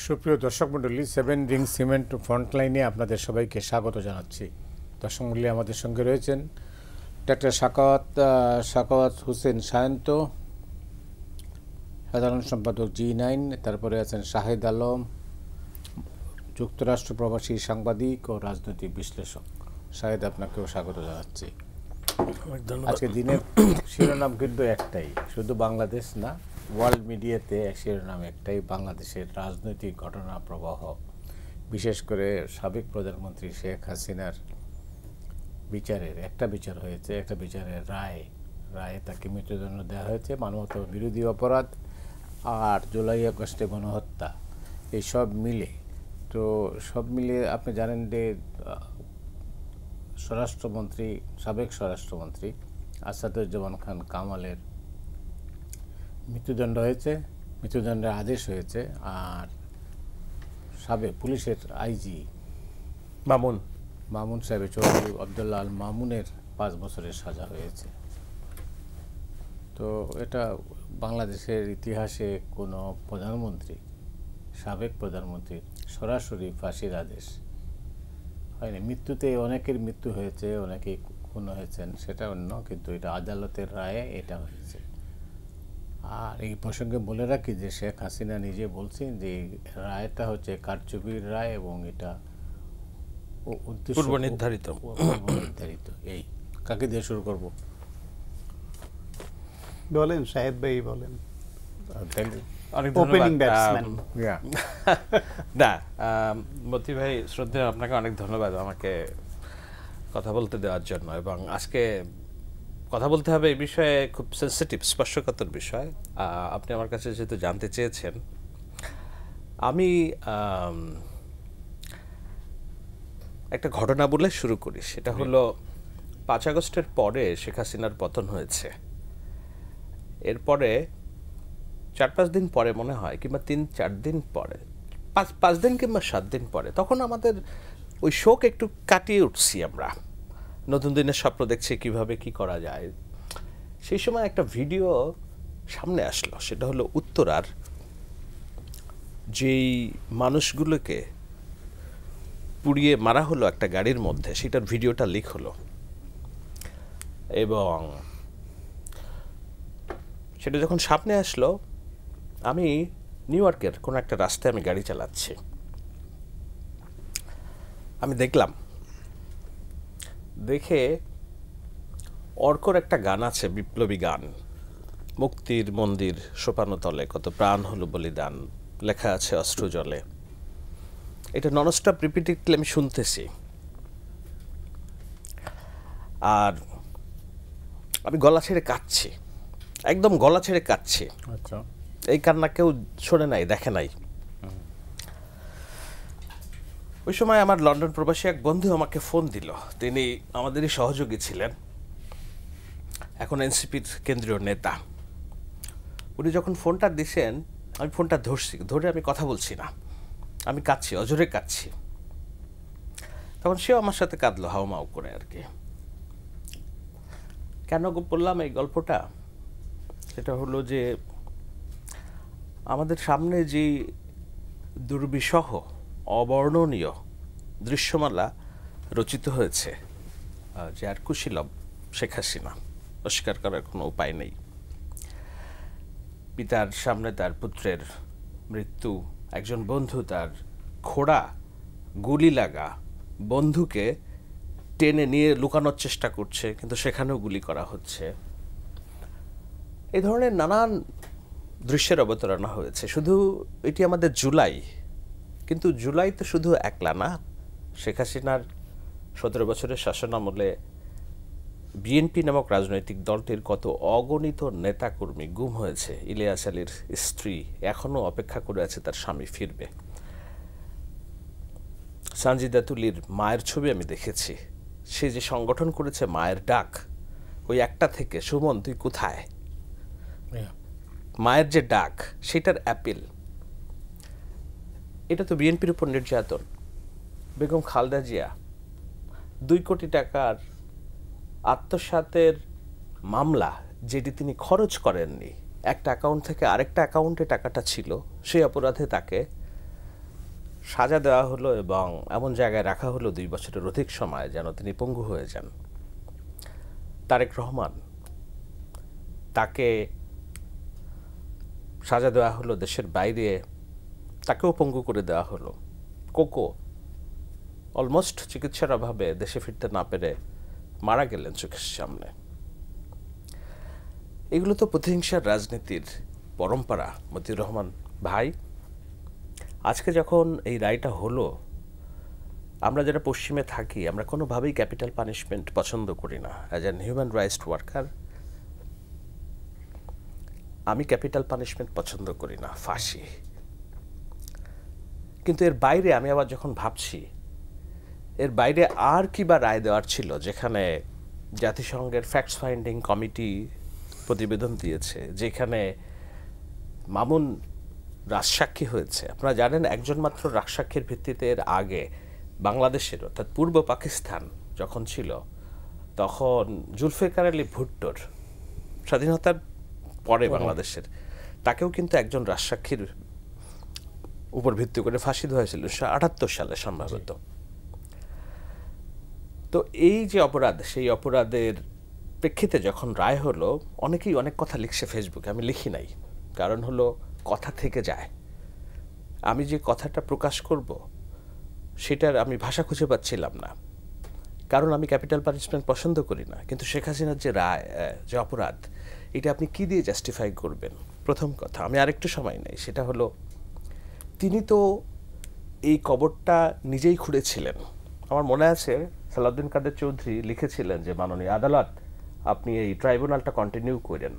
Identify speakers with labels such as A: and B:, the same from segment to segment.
A: সুপ্রিয় দর্শক মণ্ডলী, সেভেন রিং সিমেন্ট ফ্রন্টলাইনে আপনাদের সবাইকে স্বাগত জানাচ্ছি। দর্শক মণ্ডলী, আমাদের সঙ্গে রয়েছেন ডাক্তার সাখাওয়াত হোসেন সায়ন্ত, সাধারণ সম্পাদক G9, তারপরে আছেন শাহেদ আলম, যুক্তরাষ্ট্র প্রবাসী সাংবাদিক ও রাজনৈতিক বিশ্লেষক। শাহেদ, আপনাকেও স্বাগত জানাচ্ছি। আজকে দিনের শিরোনাম কিন্তু একটাই, শুধু বাংলাদেশ না, ওয়ার্ল্ড মিডিয়াতে শিরোনাম একটাই, বাংলাদেশের রাজনৈতিক ঘটনা প্রবাহ, বিশেষ করে সাবেক প্রধানমন্ত্রী শেখ হাসিনার বিচারের একটা বিচার হয়েছে, একটা বিচারের রায়ে তাকে মৃত্যুদণ্ড দেওয়া হয়েছে, মানবতা বিরোধী অপরাধ আর জুলাই আগস্টে গণহত্যা, এই সব মিলে আপনি জানেন যে সাবেক স্বরাষ্ট্রমন্ত্রী আসাদুজ্জামান খান কামালের মৃত্যুদণ্ডের আদেশ হয়েছে। আর সাবেক পুলিশের আইজি মামুন সাহেবের চৌধুরী আবদুল্লাহ আল মামুনের 5 বছরের সাজা হয়েছে। তো এটা বাংলাদেশের ইতিহাসে কোনো সাবেক প্রধানমন্ত্রীর সরাসরি ফাঁসির আদেশ হয়নি। মৃত্যুতে অনেকের মৃত্যু হয়েছে, অনেকেই খুন হয়েছেন, সেটা অন্য, কিন্তু এটা আদালতের রায়ে এটা হয়েছে। আর এই প্রসঙ্গে বলে রাখি যে শেখ হাসিনা নিজে বলছেন যে রায়টা হচ্ছে কারচুপির রায় এবং এটা
B: পূর্ব নির্ধারিত।
A: এই কাকে দিয়ে শুরু করব?
C: বলেন শাহেদ ভাই, বলেন।
B: মতি ভাই, শ্রদ্ধেয়, আপনাকে অনেক ধন্যবাদ আমাকে কথা বলতে দেওয়ার জন্য। এবং আজকে কথা বলতে হবে এই বিষয়ে, খুব সেন্সিটিভ, স্পর্শকাতর বিষয়। আপনি আমার কাছে যেহেতু জানতে চেয়েছেন, আমি একটা ঘটনা বলে শুরু করি। সেটা হলো 5 আগস্টের পরে শেখ হাসিনার পতন হয়েছে। এরপরে 4-5 দিন পরে মনে হয়, কিংবা 3-4 দিন পরে, 5 দিন কিংবা 7 দিন পরে, তখন আমাদের ওই শোক একটু কাটিয়ে উঠছি আমরা, নতুন দিনের স্বপ্ন দেখছি কিভাবে কি করা যায়। সেই সময় একটা ভিডিও সামনে আসলো, সেটা হলো উত্তরার যেই মানুষগুলোকে পুড়িয়ে মারা হলো একটা গাড়ির মধ্যে, সেটার ভিডিওটা লিক হলো। এবং সেটা যখন সামনে আসলো, আমি নিউ ইয়র্কের কোনো একটা রাস্তায় আমি গাড়ি চালাচ্ছি, আমি দেখে অর্কর একটা গান আছে, বিপ্লবী গান, মুক্তির মন্দির সোপানো তলে কত প্রাণ হলো বলিদান, লেখা আছে অশ্রু জলে। এটা ননস্টপ রিপিটেডলি আমি শুনতেছি, আর আমি গলা ছেড়ে কাঁদছি, একদম গলা ছেড়ে কাঁদছি।
A: আচ্ছা,
B: এই কান্না কেউ শোনে নাই, দেখে নাই। ওই সময় আমার লন্ডন প্রবাসী এক বন্ধু আমাকে ফোন দিল। তিনি আমাদেরই সহযোগী ছিলেন, এখন এনসিপির কেন্দ্রীয় নেতা। উনি যখন ফোনটা দিছেন, আমি ফোনটা ধরে আমি কথা বলছি না, আমি কাঁদছি, অজরে কাঁদছি। তখন সেও আমার সাথে কাঁদলো, হাউমাউ করে আর কি। কেন বললাম এই গল্পটা? সেটা হলো যে আমাদের সামনে যে দুর্বিষহ অবর্ণনীয় দৃশ্যমালা রচিত হয়েছে, যে আর কুশীলব শেখ হাসিনা, অস্বীকার করার কোনো উপায় নেই। পিতার সামনে তার পুত্রের মৃত্যু, একজন বন্ধু তার খোড়া গুলি লাগা বন্ধুকে টেনে নিয়ে লুকানোর চেষ্টা করছে, কিন্তু সেখানেও গুলি করা হচ্ছে। এই ধরনের নানান দৃশ্যের অবতারণা হয়েছে। শুধু এটি আমাদের জুলাই, কিন্তু জুলাই তো শুধু একলা না। শেখ হাসিনার 17 বছরের শাসনামলে বিএনপি নামক রাজনৈতিক দলটির কত অগণিত নেতাকর্মী গুম হয়েছে। ইলিয়াস আলীর স্ত্রী এখনও অপেক্ষা করে আছে তার স্বামী ফিরবে। সানজিদা তুলির মায়ের ছবি আমি দেখেছি, সে যে সংগঠন করেছে মায়ের ডাক, ওই একটা থেকে, সুমন তুই কোথায়, মায়ের যে ডাক, সেটার অ্যাপিল। এটা তো বিএনপির উপর নির্যাতন। বেগম খালেদা জিয়া 2 কোটি টাকার আত্মসাতের মামলা, যেটি তিনি খরচ করেননি, একটা অ্যাকাউন্ট থেকে আরেকটা অ্যাকাউন্টে টাকাটা ছিল, সেই অপরাধে তাকে সাজা দেওয়া হলো এবং এমন জায়গায় রাখা হলো 2 বছরের অধিক সময় যেন তিনি পঙ্গু হয়ে যান। তারেক রহমান, তাকে সাজা দেওয়া হলো দেশের বাইরে, তাকেও পঙ্গু করে দেওয়া হলো। কোকো অলমোস্ট চিকিৎসার অভাবে দেশে ফিরতে না পেরে মারা গেলেন চোখের সামনে। এগুলো তো প্রতিহিংসার রাজনীতির পরম্পরা মতিউর রহমান ভাই। আজকে যখন এই রায়টা হলো, আমরা যারা পশ্চিমে থাকি আমরা কোনোভাবেই ক্যাপিটাল পানিশমেন্ট পছন্দ করি না। As an human rights worker আমি ক্যাপিটাল পানিশমেন্ট পছন্দ করি না, ফাঁসি। কিন্তু এর বাইরে আমি আবার যখন ভাবছি এর বাইরে আর কি বা রায় দেওয়ার ছিল, যেখানে জাতিসংঘের ফ্যাক্টস ফাইন্ডিং কমিটি প্রতিবেদন দিয়েছে, যেখানে মামুন রাজসাক্ষী হয়েছে। আপনারা জানেন একজন মাত্র রাজসাক্ষীর ভিত্তিতে এর আগে বাংলাদেশের অর্থাৎ পূর্ব পাকিস্তান যখন ছিল তখন জুলফিকার আলী ভুট্টোর স্বাধীনতার পরে বাংলাদেশের তাকেও কিন্তু একজন রাজসাক্ষীর উপর ভিত্তি করে ফাঁসি দেওয়া হয়েছিল 1978 সালে সম্ভবত। তো এই যে অপরাধ, সেই অপরাধের প্রেক্ষিতে যখন রায় হলো অনেকেই অনেক কথা লিখছে ফেসবুকে, আমি লিখি নাই। কারণ হলো কথা থেকে যায়, আমি যে কথাটা প্রকাশ করব সেটার আমি ভাষা খুঁজে পাচ্ছিলাম না, কারণ আমি ক্যাপিটাল পানিশমেন্ট পছন্দ করি না। কিন্তু শেখ হাসিনার যে রায়, যে অপরাধ, এটা আপনি কি দিয়ে জাস্টিফাই করবেন? প্রথম কথা, আমি আরেকটু সময় নেই, সেটা হলো তিনি তো এই কবরটা নিজেই খুঁড়েছিলেন। আমার মনে আছে সালাউদ্দিন কাদের চৌধুরী লিখেছিলেন যে মাননীয় আদালত আপনি এই ট্রাইব্যুনালটা কন্টিনিউ করেন,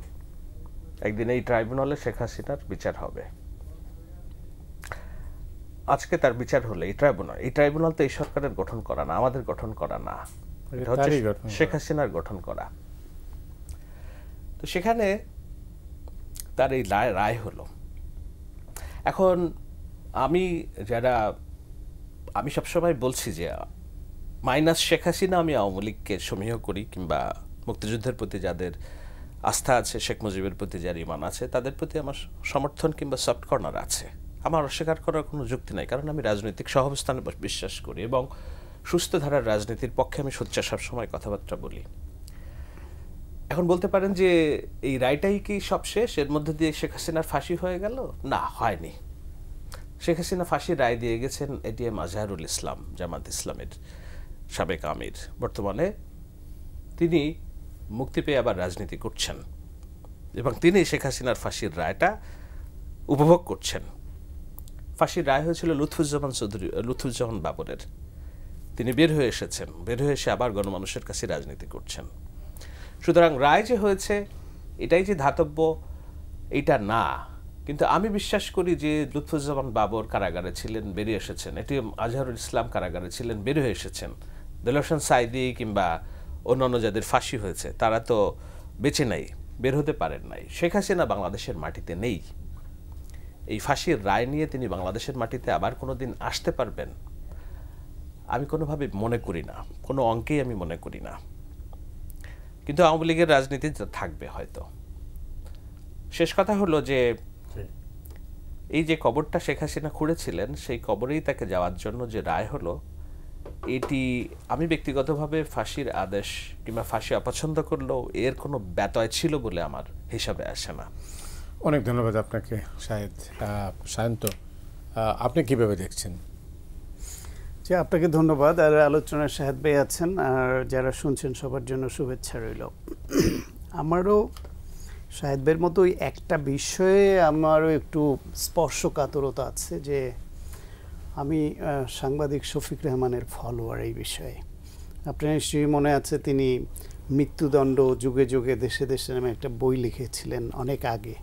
B: একদিন এই ট্রাইব্যুনালে শেখ হাসিনার বিচার হবে। আজকে তার বিচার হলে এই ট্রাইব্যুনাল তো এই সরকারের গঠন করা না, আমাদের গঠন করা না, এটা হচ্ছে শেখ হাসিনার গঠন করা। তো সেখানে তার এই রায় হলো। এখন আমি সবসময় বলছি যে মাইনাস শেখ হাসিনা আমি আওয়ামী লীগকে সমীহ করি, কিংবা মুক্তিযুদ্ধের প্রতি যাদের আস্থা আছে, শেখ মুজিবের প্রতি যার ইমান আছে, তাদের প্রতি আমার সমর্থন কিংবা সফট কর্নার আছে। আমার অস্বীকার করার কোনো যুক্তি নাই, কারণ আমি রাজনৈতিক সহাবস্থানে বিশ্বাস করি এবং সুস্থ ধারার রাজনীতির পক্ষে আমি সোচ্চার সবসময় কথাবার্তা বলি। এখন বলতে পারেন যে এই রায়টাই কি সব শেষ, এর মধ্যে দিয়ে শেখ হাসিনার ফাঁসি হয়ে গেল? না, হয়নি। শেখ হাসিনা ফাঁসির রায় দিয়ে গেছেন এটিএম আজহারুল ইসলাম, জামাত ইসলামের সাবেক আমির। বর্তমানে তিনি মুক্তি পেয়ে আবার রাজনীতি করছেন এবং তিনি শেখ হাসিনার ফাঁসির রায়টা উপভোগ করছেন। ফাঁসির রায় হয়েছিল লুৎফুজ্জামান বাবরের। তিনি বের হয়ে এসেছেন, বের হয়ে এসে আবার গণমানুষের কাছে রাজনীতি করছেন। সুতরাং রায় যে হয়েছে এটাই যে ধাতব্য, এটা না। কিন্তু আমি বিশ্বাস করি যে লুৎফুজ্জামান বাবর কারাগারে ছিলেন, বেরিয়ে এসেছেন। এটিএম আজহারুল ইসলাম কারাগারে ছিলেন, বের হয়ে এসেছেন। দেলোয়ার হোসেন সাঈদী কিংবা অন্যান্য যাদের ফাঁসি হয়েছে তারা তো বেঁচে নাই, বের হতে পারেন নাই। শেখ হাসিনা বাংলাদেশের মাটিতে নেই। এই ফাঁসির রায় নিয়ে তিনি বাংলাদেশের মাটিতে আবার কোনো দিন আসতে পারবেন আমি কোনোভাবে মনে করি না, কোনো অঙ্কেই আমি মনে করি না। কিন্তু আওয়ামী লীগের রাজনীতি থাকবে হয়তো। শেষ কথা হলো যে এই যে কবরটা শেখ হাসিনা খুঁড়েছিলেন, সেই কবরেই তাকে যাওয়ার জন্য যে রায় হলো, এটি আমি ব্যক্তিগতভাবে ফাঁসির আদেশ কিংবা ফাঁসি অপছন্দ করলেও এর কোনো ব্যতয় ছিল বলে আমার হিসাবে আসে না।
A: অনেক ধন্যবাদ আপনাকে সায়ন্ত। আপনি কিভাবে দেখছেন?
C: যে আপনাকে ধন্যবাদ, আর আলোচনার শাহেদ ভাই আছেন, আর যারা শুনছেন সবার জন্য শুভেচ্ছা রইল। আমারও শাহেদ ভাইয়ের মতোই একটা বিষয়ে আমারও একটু স্পর্শকাতরতা আছে, যে আমি সাংবাদিক শফিক রেহমানের ফলোয়ার এই বিষয়ে। আপনার নিশ্চয়ই মনে আছে তিনি মৃত্যুদণ্ড যুগে যুগে দেশে দেশে নামে একটা বই লিখেছিলেন অনেক আগে।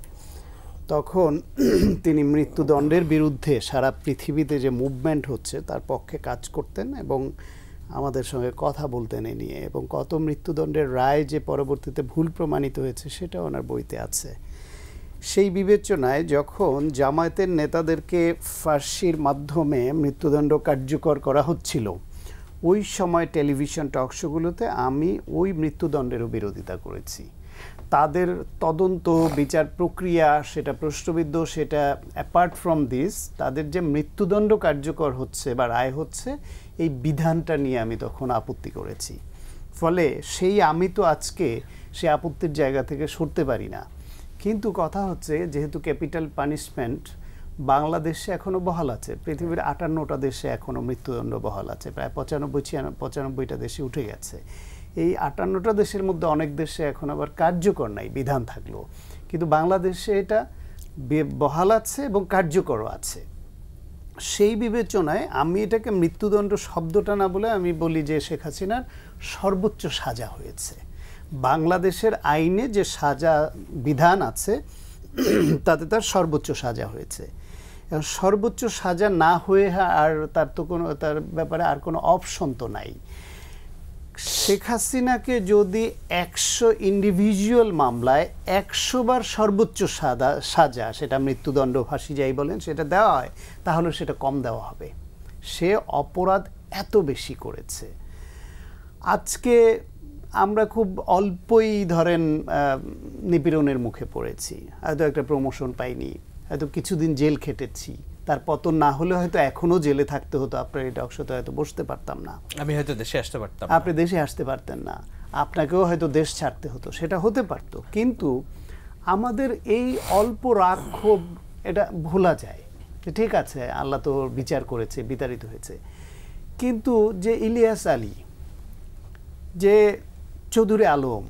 C: তখন তিনি মৃত্যুদণ্ডের বিরুদ্ধে সারা পৃথিবীতে যে মুভমেন্ট হচ্ছে তার পক্ষে কাজ করতেন এবং আমাদের সঙ্গে কথা বলতেন এ নিয়ে, এবং কত মৃত্যুদণ্ডের রায় যে পরবর্তীতে ভুল প্রমাণিত হয়েছে সেটা ওনার বইতে আছে। সেই বিবেচনায় যখন জামায়াতের নেতাদেরকে ফাঁসির মাধ্যমে মৃত্যুদণ্ড কার্যকর করা হচ্ছিল, ওই সময় টেলিভিশন টকশোগুলোতে আমি ওই মৃত্যুদণ্ডেরও বিরোধিতা করেছি। তাদের তদন্ত বিচার প্রক্রিয়া সেটা প্রশ্নবিদ্ধ, সেটা অ্যাপার্ট ফ্রম দিস তাদের যে মৃত্যুদণ্ড কার্যকর হচ্ছে বা রায় হচ্ছে এই বিধানটা নিয়ে আমি তখন আপত্তি করেছি। ফলে আমি তো আজকে সে আপত্তির জায়গা থেকে সরতে পারি না। কিন্তু কথা হচ্ছে যেহেতু ক্যাপিটাল পানিশমেন্ট বাংলাদেশে এখনও বহাল আছে, পৃথিবীর 58টা দেশে এখনও মৃত্যুদণ্ড বহাল আছে, প্রায় 95-96টা দেশে উঠে গেছে। এই 58টা দেশের মধ্যে অনেক দেশে এখন আবার কার্যকর নাই, বিধান থাকলেও, কিন্তু বাংলাদেশে এটা বহাল আছে এবং কার্যকরও আছে। সেই বিবেচনায় আমি এটাকে মৃত্যুদণ্ড শব্দটা না বলে আমি বলি যে শেখ হাসিনার সর্বোচ্চ সাজা হয়েছে। বাংলাদেশের আইনে যে সাজা বিধান আছে তাতে তার সর্বোচ্চ সাজা হয়েছে। সর্বোচ্চ সাজা না হয়ে আর তার ব্যাপারে আর কোনো অপশন তো নাই। শেখ হাসিনাকে যদি 100 ইন্ডিভিজুয়াল মামলায় 100 বার সর্বোচ্চ সাজা, সেটা মৃত্যুদণ্ড, ফাঁসি যাই বলেন, সেটা দেওয়া হয়, তাহলে সেটা কম দেওয়া হবে। সে অপরাধ এত বেশি করেছে। আজকে আমরা খুব অল্পই ধরেন নিপীড়নের মুখে পড়েছি, হয়তো একটা প্রমোশন পাইনি, হয়তো কিছুদিন জেল খেটেছি, তার পতন না হলে হয়তো এখনো জেলে থাকতে হতো, আপনার এই টকশোতে হয়তো বসতে পারতাম না,
B: আমি হয়তো দেশে আসতে পারতাম,
C: আপনি দেশে আসতে পারতেন না, আপনাকেও হয়তো দেশ ছাড়তে হতো, সেটা হতে পারতো। কিন্তু আমাদের এই অল্প রাগ ক্ষোভ এটা ভোলা যায় যে ঠিক আছে আল্লাহ তো বিচার করেছে, বিতাড়িত হয়েছে। কিন্তু যে ইলিয়াস আলী, যে চৌধুরী আলম,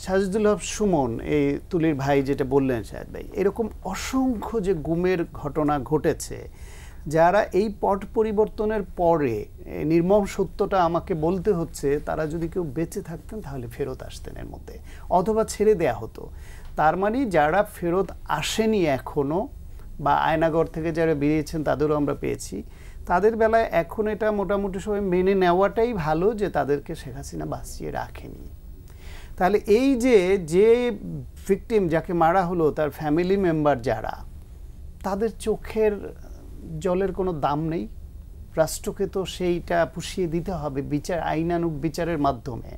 C: সাজিদুল হক সুমন, এই তুলির ভাই যেটা বললেন শাহেদ ভাই, এরকম অসংখ্য যে গুমের ঘটনা ঘটেছে, যারা এই পট পরিবর্তনের পরে নির্মম সত্যটা আমাকে বলতে হচ্ছে, তারা যদি কেউ বেঁচে থাকতেন তাহলে ফেরত আসতেন এর মধ্যে, অথবা ছেড়ে দেয়া হতো। তার মানে যারা ফেরত আসেনি এখনও, বা আয়নাগর থেকে যারা বেরিয়েছেন তাদেরও আমরা পেয়েছি, তাদের বেলায় এখন এটা মোটামুটি সবাই মেনে নেওয়াটাই ভালো যে তাদেরকে শেখ হাসিনা বাঁচিয়ে রাখেনি। তাহলে এই যে ভিকটিম, যাকে মারা হলো, তার ফ্যামিলি মেম্বার যারা, তাদের চোখের জলের কোনো দাম নেই। রাষ্ট্রকে তো সেইটা পুষিয়ে দিতে হবে বিচার, আইনানুগ বিচারের মাধ্যমে।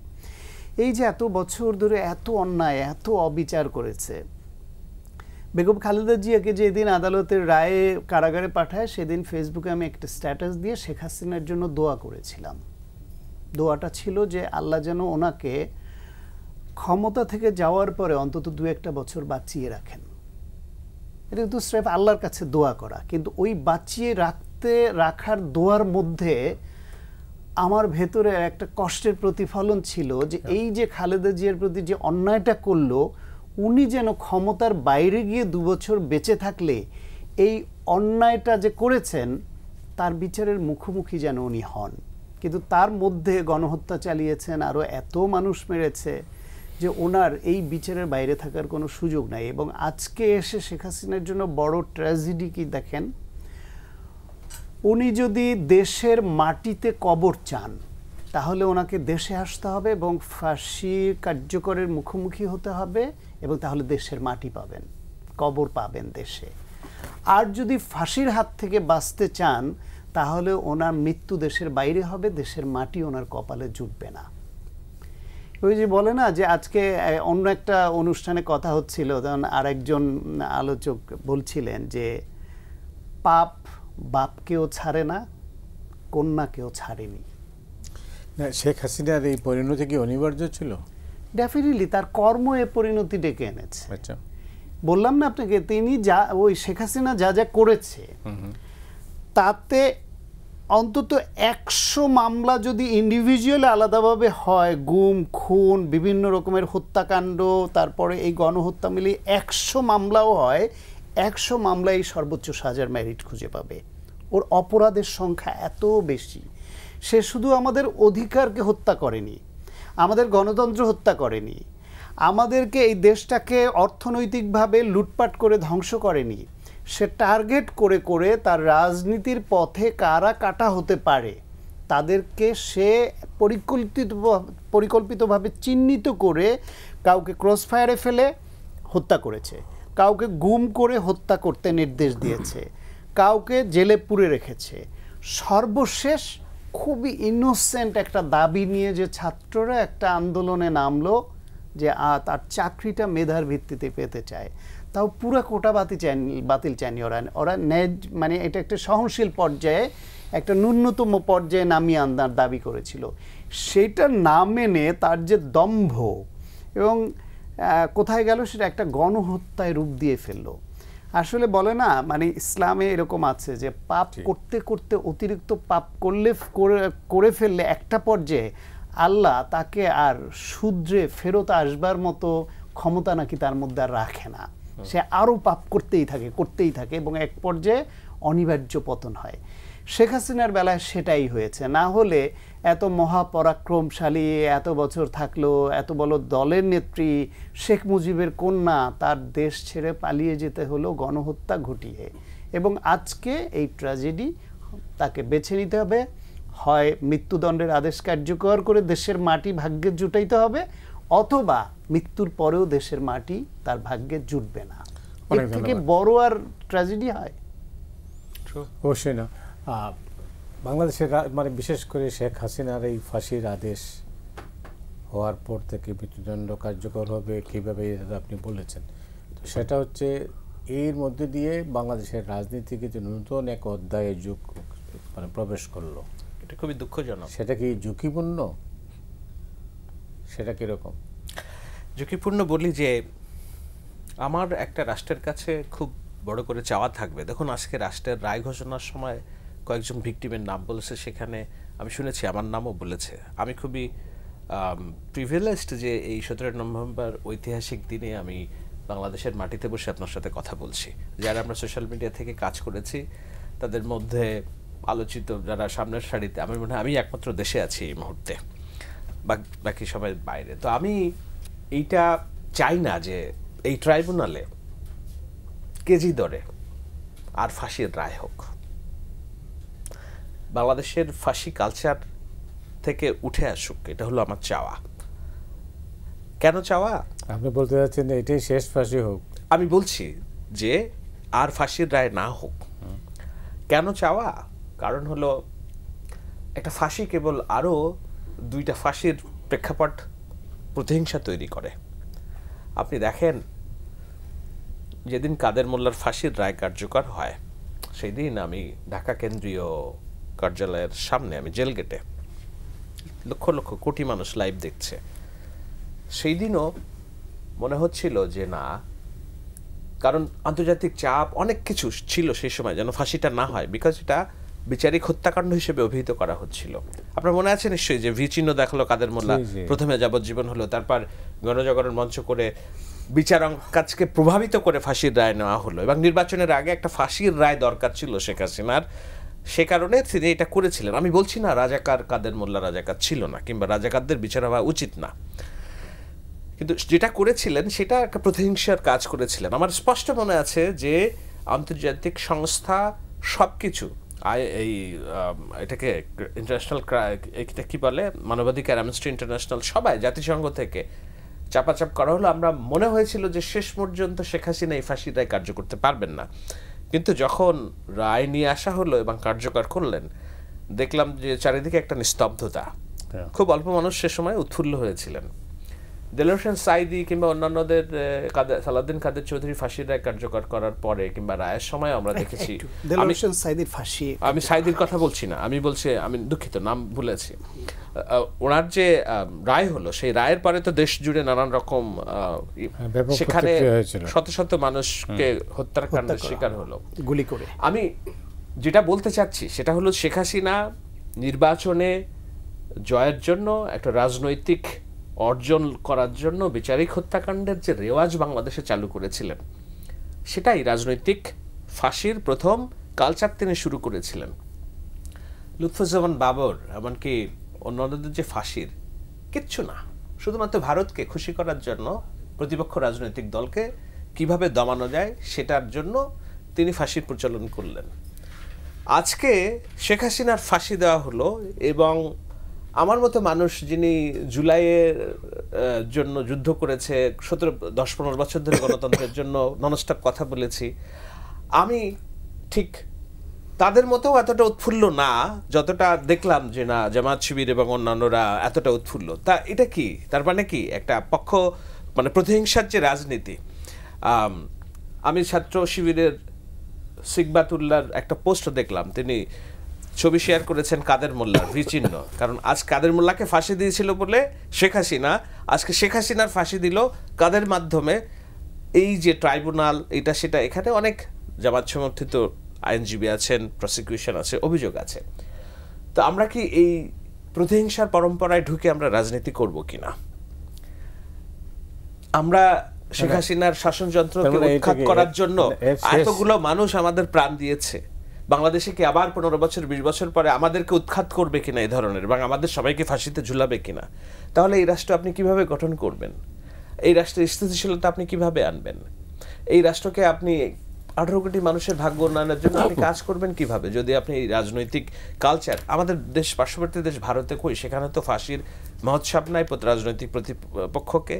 C: এই যে এত বছর ধরে এত অন্যায়, এত অবিচার করেছে, বেগম খালেদা জিয়াকে যেদিন আদালতের রায়ে কারাগারে পাঠায়, সেদিন ফেসবুকে আমি একটা স্ট্যাটাস দিয়ে শেখ হাসিনার জন্য দোয়া করেছিলাম। দোয়াটা ছিল যে আল্লাহ যেন ওনাকে ক্ষমতা থেকে যাওয়ার পরে অন্তত 2-1 বছর বাঁচিয়ে রাখেন। এটা কিন্তু স্রেফ আল্লাহর কাছে দোয়া করা, কিন্তু ওই বাঁচিয়ে রাখার দোয়ার মধ্যে আমার ভেতরে একটা কষ্টের প্রতিফলন ছিল যে এই যে খালেদা জিয়ার প্রতি যে অন্যায়টা করলো, উনি যেন ক্ষমতার বাইরে গিয়ে 2 বছর বেঁচে থাকলে এই অন্যায়টা যে করেছেন তার বিচারের মুখোমুখি যেন উনি হন। কিন্তু তার মধ্যে গণহত্যা চালিয়েছেন, আরও এত মানুষ মেরেছে যে ওনার এই বিচারের বাইরে থাকার কোনো সুযোগ নাই। এবং আজকে এসে শেখ হাসিনার জন্য বড় ট্র্যাজেডি কি দেখেন, উনি যদি দেশের মাটিতে কবর চান তাহলে ওনাকে দেশে আসতে হবে এবং ফাঁসি কার্যকরের মুখোমুখি হতে হবে, এবং তাহলে দেশের মাটি পাবেন, কবর পাবেন দেশে। আর যদি ফাঁসির হাত থেকে বাঁচতে চান তাহলে ওনার মৃত্যু দেশের বাইরে হবে, দেশের মাটি ওনার কপালে জুটবে না। ওই যে বলে না যে আজকে অন্য একটা অনুষ্ঠানে কথা হচ্ছিল, তখন আরেকজন আলোচক বলছিলেন যে পাপ বাপকেও ছাড়ে না, কন্যাকেও ছাড়েনি।
A: না, শেখ হাসিনার এই পরিণতি কি অনিবার্য ছিল?
C: ডেফিনেটলি তার কর্ম এ পরিণতি ডেকে এনেছে।
A: আচ্ছা,
C: বললাম না আপনাকে, তিনি যা ওই শেখ হাসিনা যা যা করেছে তাতে অন্তত 100 মামলা যদি ইন্ডিভিজুয়ালি আলাদাভাবে হয়, গুম, খুন, বিভিন্ন রকমের হত্যাকাণ্ড, তারপরে এই গণহত্যা মিলিয়ে 100 মামলাও হয়, 100 মামলায় সর্বোচ্চ সাজার মেরিট খুঁজে পাবে। ওর অপরাধের সংখ্যা এত বেশি। সে শুধু আমাদের অধিকারকে হত্যা করেনি, আমাদের গণতন্ত্র হত্যা করেনি, আমাদেরকে এই দেশটাকে অর্থনৈতিকভাবে লুটপাট করে ধ্বংস করেনি, সে টার্গেট করে করে তার রাজনীতির পথে কারা কাটা হতে পারে তাদেরকে সে পরিকল্পিতভাবে চিহ্নিত করে কাউকে ক্রসফায়ারে ফেলে হত্যা করেছে, কাউকে গুম করে হত্যা করতে নির্দেশ দিয়েছে, কাউকে জেলে পুরে রেখেছে। সর্বশেষ খুবই ইনোসেন্ট একটা দাবি নিয়ে যে ছাত্ররা একটা আন্দোলনে নামলো, যে তার চাকরিটা মেধার ভিত্তিতে পেতে চায়, তাও পুরো কোটা বাতিল চায়নি ওরা মানে এটা একটা সহনশীল পর্যায়ে একটা ন্যূনতম পর্যায়ে নামিয়ে আনার দাবি করেছিল। সেটা না মেনে তার যে দম্ভ এবং কোথায় গেল সেটা একটা গণহত্যায় রূপ দিয়ে ফেললো। আসলে বলে না, মানে ইসলামে এরকম আছে যে পাপ করতে করতে অতিরিক্ত পাপ করে ফেললে একটা পর্যায়ে আল্লাহ তাকে আর শুধরে ফেরত আসবার মতো ক্ষমতা নাকি তার মধ্যে আর রাখে না, সে আরও পাপ করতেই থাকে এবং এক পর্যায়ে অনিবার্য পতন হয়। শেখ হাসিনার বেলায় সেটাই হয়েছে। না হলে এত মহাপরাক্রমশালী, এত বছর থাকলো, এত বড় দলের নেত্রী শেখ মুজিবের কন্যা, তার দেশ ছেড়ে পালিয়ে যেতে হলো গণহত্যা ঘটিয়ে। এবং আজকে এই ট্র্যাজেডি, তাকে বেছে নিতে হবে, হয় মৃত্যুদণ্ডের আদেশ কার্যকর করে দেশের মাটি ভাগ্যে জুটাইতে হবে, অথবা মৃত্যুর পরেও দেশের মাটি তার ভাগ্যে জুটবে না। এর থেকে বড় আর ট্র্যাজেডি হয়?
A: অবশ্যই না। বাংলাদেশের মানে বিশেষ করে শেখ হাসিনার এই ফাঁসির আদেশ হওয়ার পর থেকে মৃত্যুদণ্ড কার্যকর হবে কীভাবে আপনি বলেছেন, তো সেটা হচ্ছে এর মধ্যে দিয়ে বাংলাদেশের রাজনীতিকে যে নতুন এক অধ্যায়ে যুগ মানে প্রবেশ করলো,
B: এটা খুবই দুঃখজনক।
A: সেটা কি ঝুঁকিপূর্ণ? সেটা কীরকম
B: ঝুঁকিপূর্ণ? বলি যে আমার একটা রাষ্ট্রের কাছে খুব বড় করে চাওয়া থাকবে। দেখুন, আজকে রাষ্ট্রের রায় ঘোষণার সময় কয়েকজন ভিকটিমের নাম বলেছে, সেখানে আমি শুনেছি আমার নামও বলেছে। আমি খুবই প্রিভিলেজড যে এই 17 নভেম্বর ঐতিহাসিক দিনে আমি বাংলাদেশের মাটিতে বসে আপনার সাথে কথা বলছি। যারা আমরা সোশ্যাল মিডিয়া থেকে কাজ করেছি তাদের মধ্যে আলোচিত যারা সামনের সারিতে, আমি মনে হয় আমি একমাত্র দেশে আছি এই মুহূর্তে, বাকি সবাই বাইরে। তো আমি এইটা চাই না যে এই ট্রাইব্যুনালে কেজি দরে আর ফাঁসির রায় হোক। বাংলাদেশের ফাঁসি কালচার থেকে উঠে আসুক, এটা হলো আমার চাওয়া। কেন চাওয়া?
A: আপনি বলতে চাচ্ছেন এটাই শেষ ফাঁসি হোক?
B: আমি বলছি যে আর ফাঁসির রায় না হোক। কেন চাওয়া? কারণ হলো একটা ফাঁসি কেবল আরও 2টা ফাঁসির প্রেক্ষাপট প্রতিহিংসা তৈরি করে। আপনি দেখেন, যেদিন কাদের মোল্লার ফাঁসির রায় কার্যকর হয় সেই দিন আমি ঢাকা কেন্দ্রীয় কার্যালয়ের সামনে, আমি জেল গেটে, লক্ষ লক্ষ কোটি মানুষ লাইভ দেখছে। সেই দিনও মনে হচ্ছিল যে না, কারণ আন্তর্জাতিক চাপ অনেক কিছু ছিল সেই সময় যেন ফাঁসিটা না হয়, বিকজ এটা বিচারিক হত্যাকাণ্ড হিসেবে অভিহিত করা হচ্ছিল। আপনার মনে আছে নিশ্চয়ই যে চিহ্ন দেখালো কাদের মোল্লা, প্রথমে যাবজ্জীবন হলো, তারপর গণজাগরণ মঞ্চ করে বিচারক কাজকে প্রভাবিত করে ফাঁসির রায় নেওয়া হলো, এবং নির্বাচনের আগে একটা ফাঁসির রায় দরকার ছিল শেখ হাসিনার, সে কারণে তিনি এটা করেছিলেন। আমি বলছি না রাজাকার কাদের মোল্লা রাজাকার ছিল না, কিংবা রাজাকারদের বিচার হওয়া উচিত না, কিন্তু যেটা করেছিলেন সেটা একটা প্রতিহিংসার কাজ করেছিলেন। আমার স্পষ্ট মনে আছে যে আন্তর্জাতিক সংস্থা সব কিছু, এই এটাকে ইন্টারন্যাশনাল, এটা কি বলে, মানবাধিকার, অ্যামনেস্টি ইন্টারন্যাশনাল, সবাই জাতিসংঘ থেকে চাপাচাপ করা হলো। আমরা মনে হয়েছিল যে শেষ পর্যন্ত শেখ হাসিনা এই ফাঁসির রায় কার্য করতে পারবেন না, কিন্তু যখন রায় নিয়ে আসা হলো এবং কার্যকর করলেন, দেখলাম যে চারিদিকে একটা নিস্তব্ধতা। খুব অল্প মানুষ সে সময় উৎফুল্ল হয়েছিলেন। দেলোয়ার হোসেন সাঈদী কিংবা অন্যান্যদের, সালাউদ্দিন কাদের চৌধুরী ফাঁসির রায় কার্যকর করার পরে কিংবা রায়ের সময় আমরা দেখেছি, আমি সাঈদীর কথা বলছি না, আমি বলছি, আমি দুঃখিত নাম ভুলেছি, ওনার যে রায় হলো সেই রায়ের পরে তো দেশ জুড়ে নানান রকম, সেখানে শত শত মানুষকে হত্যাকাণ্ডের শিকার হলো
C: গুলি করে।
B: আমি যেটা বলতে চাচ্ছি সেটা হলো শেখ হাসিনা নির্বাচনে জয়ের জন্য, একটা রাজনৈতিক অর্জন করার জন্য বিচারিক হত্যাকাণ্ডের যে রেওয়াজ বাংলাদেশে চালু করেছিলেন, সেটাই রাজনৈতিক ফাঁসির প্রথম কালচার তিনি শুরু করেছিলেন। লুৎফুজ্জামান বাবর, এমনকি অন্যান্যদের যে ফাঁসির, কিচ্ছু না, শুধুমাত্র ভারতকে খুশি করার জন্য, প্রতিপক্ষ রাজনৈতিক দলকে কিভাবে দমানো যায় সেটার জন্য তিনি ফাঁসির প্রচলন করলেন। আজকে শেখ হাসিনার ফাঁসি দেওয়া হলো, এবং আমার মতো মানুষ যিনি জুলাইয়ের জন্য যুদ্ধ করেছে, 10-15 বছর ধরে গণতন্ত্রের জন্য ননস্টপ কথা বলেছি, আমি ঠিক তাদের মতো এতটা উৎফুল্ল না যতটা দেখলাম যে না জামাত শিবির এবং অন্যান্যরা এতটা উৎফুল্ল। তা এটা কি তার মানে কি একটা পক্ষ মানে প্রতিহিংসার যে রাজনীতি? আমি ছাত্র শিবিরের সিকবাতুল্লাহর একটা পোস্ট দেখলাম, তিনি ছবি শেয়ার করেছেন কাদের মোল্লার বিচিহ্ন, কারণ আজ কাদের মোল্লাকে ফাঁসি দিয়েছিল বলে শেখ হাসিনা, আজকে শেখ হাসিনার ফাঁসি দিল কাদের মাধ্যমে? এই যে ট্রাইব্যুনাল এটা সেটা, এখানে অনেক জামাত সমর্থিত আইনজীবী আছেন, প্রসিকিউশন আছে, অভিযোগ আছে। তো আমরা কি এই প্রতিহিংসার পরম্পরায় ঢুকে আমরা রাজনীতি করব কিনা? আমরা শেখ হাসিনার শাসনযন্ত্রকে উৎখাত করার জন্য এতগুলো মানুষ আমাদের প্রাণ দিয়েছে, বাংলাদেশে কি আবার 15 বছর 20 বছর পরে আমাদেরকে উৎখাত করবে কিনা এই ধরনের, এবং আমাদের সবাইকে ফাঁসিতে ঝুলাবে কিনা? তাহলে এই রাষ্ট্র আপনি কিভাবে গঠন করবেন? এই রাষ্ট্রের স্থিতিশীলতা আপনি কিভাবে আনবেন? এই রাষ্ট্রকে আপনি 18 কোটি মানুষের ভাগ্য উন্নয়নের জন্য আপনি কাজ করবেন কিভাবে, যদি আপনি এই রাজনৈতিক কালচার, আমাদের দেশ পার্শ্ববর্তী দেশ ভারতে কই, সেখানে তো ফাঁসির মহোৎসব নাই রাজনৈতিক প্রতিপক্ষকে।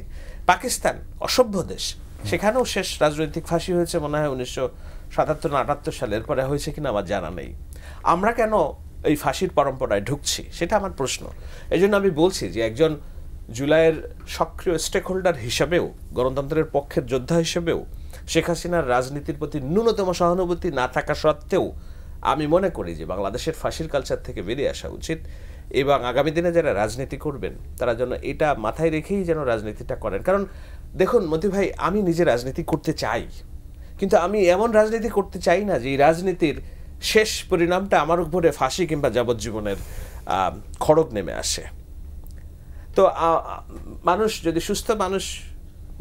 B: পাকিস্তান অসভ্য দেশ, সেখানেও শেষ রাজনৈতিক ফাঁসি হয়েছে মনে হয় 1977 না 78 সালে, এরপরে হয়েছে কিনা আমার জানা নেই। আমরা কেন এই ফাঁসির পরম্পরায় ঢুকছি সেটা আমার প্রশ্ন। এই জন্য আমি বলছি যে একজন জুলাইয়ের সক্রিয় স্টেক হোল্ডার হিসাবেও, গণতন্ত্রের পক্ষের যোদ্ধা হিসেবেও, শেখ হাসিনার রাজনীতির প্রতি ন্যূনতম সহানুভূতি না থাকা সত্ত্বেও আমি মনে করি যে বাংলাদেশের ফাঁসির কালচার থেকে বেরিয়ে আসা উচিত, এবং আগামী দিনে যারা রাজনীতি করবেন তারা যেন এটা মাথায় রেখেই যেন রাজনীতিটা করেন। কারণ দেখুন মতি ভাই, আমি নিজে রাজনীতি করতে চাই, কিন্তু আমি এমন রাজনীতি করতে চাই না যে এই রাজনীতির শেষ পরিণামটা আমার উপরে ফাঁসি কিংবা যাবজ্জীবনের খড়গ নেমে আসে। তো মানুষ যদি, সুস্থ মানুষ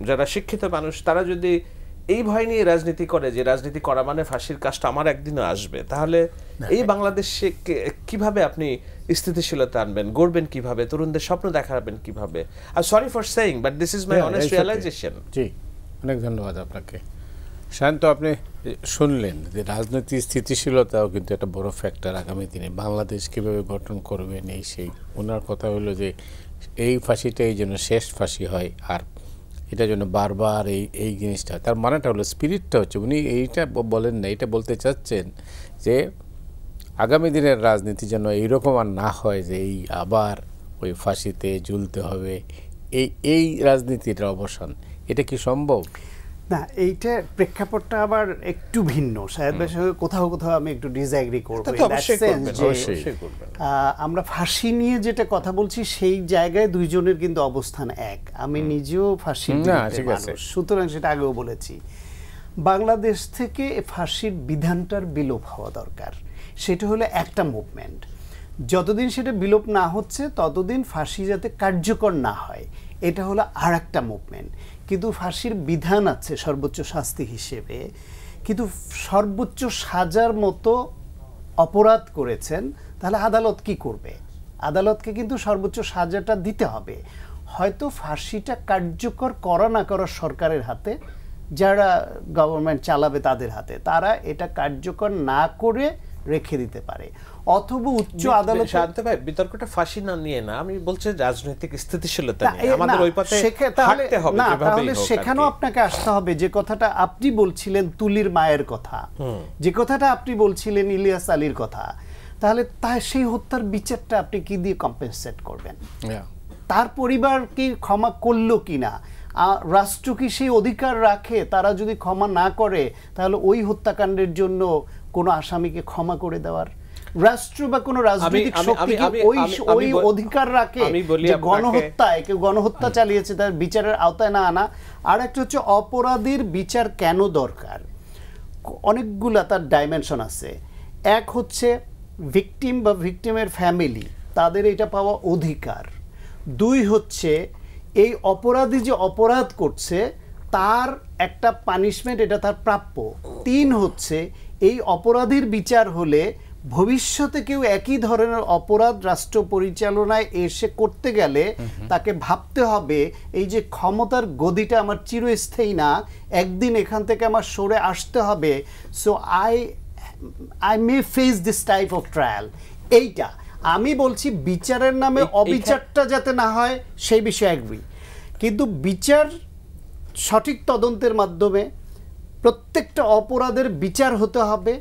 B: যারা শিক্ষিত মানুষ, তারা যদি এই ভয় নিয়ে রাজনীতি করে যে রাজনীতি করা মানে ফাঁসির কাজটা আমার একদিনও আসবে, তাহলে এই বাংলাদেশে কিভাবে আপনি স্থিতিশীলতা আনবেন, গড়বেন কিভাবে, তরুণদের স্বপ্ন দেখাবেন কিভাবে? I sorry for saying but this is my honest realisation.
A: জি, অনেক ধন্যবাদ আপনাকে। শান্ত, আপনি শুনলেন যে রাজনৈতিক স্থিতিশীলতাও কিন্তু একটা বড় ফ্যাক্টর আগামী দিনে বাংলাদেশ কীভাবে গঠন করবেন। এই সেই ওনার কথা হলো যে এই ফাঁসিটা এই জন্য শেষ ফাঁসি হয়, আর এটা জন্য বারবার এই জিনিসটা, তার মানেটা হলো স্পিরিটটা হচ্ছে, উনি এইটা বলেন না, এটা বলতে চাচ্ছেন যে আগামী দিনের রাজনীতি যেন এইরকম আর না হয় যে এই আবার ওই ফাঁসিতে ঝুলতে হবে, এই রাজনীতির অবসান। এটা কি সম্ভব?
C: না, এইটা প্রেক্ষাপটটা আবার একটু ভিন্ন। শাহেদ ভাইয়ের সঙ্গে কোথাও কোথাও আমি একটু ডিসএগ্রি করব। আমরা ফাঁসি নিয়ে যেটা কথা বলছি সেই জায়গায় দুইজনের কিন্তু অবস্থান এক। আমি নিজেও ফাঁসির মানুষ, সুতরাং সেটা আগেও বলেছি। বাংলাদেশ থেকে ফাঁসির বিধানটার বিলোপ হওয়া দরকার। সেটা হলো একটা মুভমেন্ট। যতদিন সেটা বিলোপ না হচ্ছে ততদিন ফাঁসি যাতে কার্যকর না হয়, এটা হলো আর একটা মুভমেন্ট। কিন্তু ফাঁসির বিধান আছে সর্বোচ্চ শাস্তি হিসেবে, কিন্তু সর্বোচ্চ সাজার মতো অপরাধ করেছেন, তাহলে আদালত কি করবে? আদালতকে কিন্তু সর্বোচ্চ সাজাটা দিতে হবে। হয়তো ফাঁসিটা কার্যকর করা না করা সরকারের হাতে, যারা গভর্নমেন্ট চালাবে তাদের হাতে, তারা এটা কার্যকর না করে রেখে দিতে পারে। অথবা উচ্চ আদালত,
B: শান্ত ভাই বিতর্কটা ফাঁসি না নিয়ে না, আমি বলছি রাজনৈতিক স্থিতিশীলতা নিয়ে আমাদের ওই পথে থাকতে হবে।
C: না, তাহলে সেখানেও আপনাকে আসতে হবে। যে কথাটা আপনি বলছিলেন তুলির মায়ের কথা, যে কথাটা আপনি বলছিলেন ইলিয়াস আলীর কথা, তাহলে সেই হত্যার বিচারটা আপনি কি দিয়ে কম্পেনসেট করবেন? তার পরিবার কি ক্ষমা করলো কিনা? রাষ্ট্র কি সেই অধিকার রাখে তারা যদি ক্ষমা না করে তাহলে ওই হত্যাকাণ্ডের জন্য কোনো আসামিকে ক্ষমা করে দেওয়ার? রাষ্ট্র বা কোনো রাজনৈতিক শক্তি ওই অধিকার রাখে যে গণহত্যায় কেউ গণহত্যা চালিয়েছে তার বিচারের আওতায় না আনা? আর একটা হচ্ছে অপরাধীর বিচার কেন দরকার, অনেকগুলা তার ডাইমেনশন আছে। এক হচ্ছে ভিকটিম বা ভিকটিমের ফ্যামিলি, তাদের এটা পাওয়া অধিকার। দুই হচ্ছে এই অপরাধী যে অপরাধ করছে তার একটা পানিশমেন্ট, এটা তার প্রাপ্য। তিন হচ্ছে এই অপরাধীর বিচার হলে ভবিষ্যতে কেউ একই ধরনের অপরাধ রাষ্ট্র পরিচালনায় এসে করতে গেলে তাকে ভাবতে হবে এই যে ক্ষমতার গদিটা আমার চিরস্থায়ী না, একদিন এখান থেকে আমার সরে আসতে হবে। So I may face this type of trial. এইটা আমি বলছি, বিচারের নামে অবিচারটা যাতে না হয় সেই বিষয়ে এগ্রি, কিন্তু বিচার সঠিক তদন্তের মাধ্যমে প্রত্যেকটা অপরাধের বিচার হতে হবে।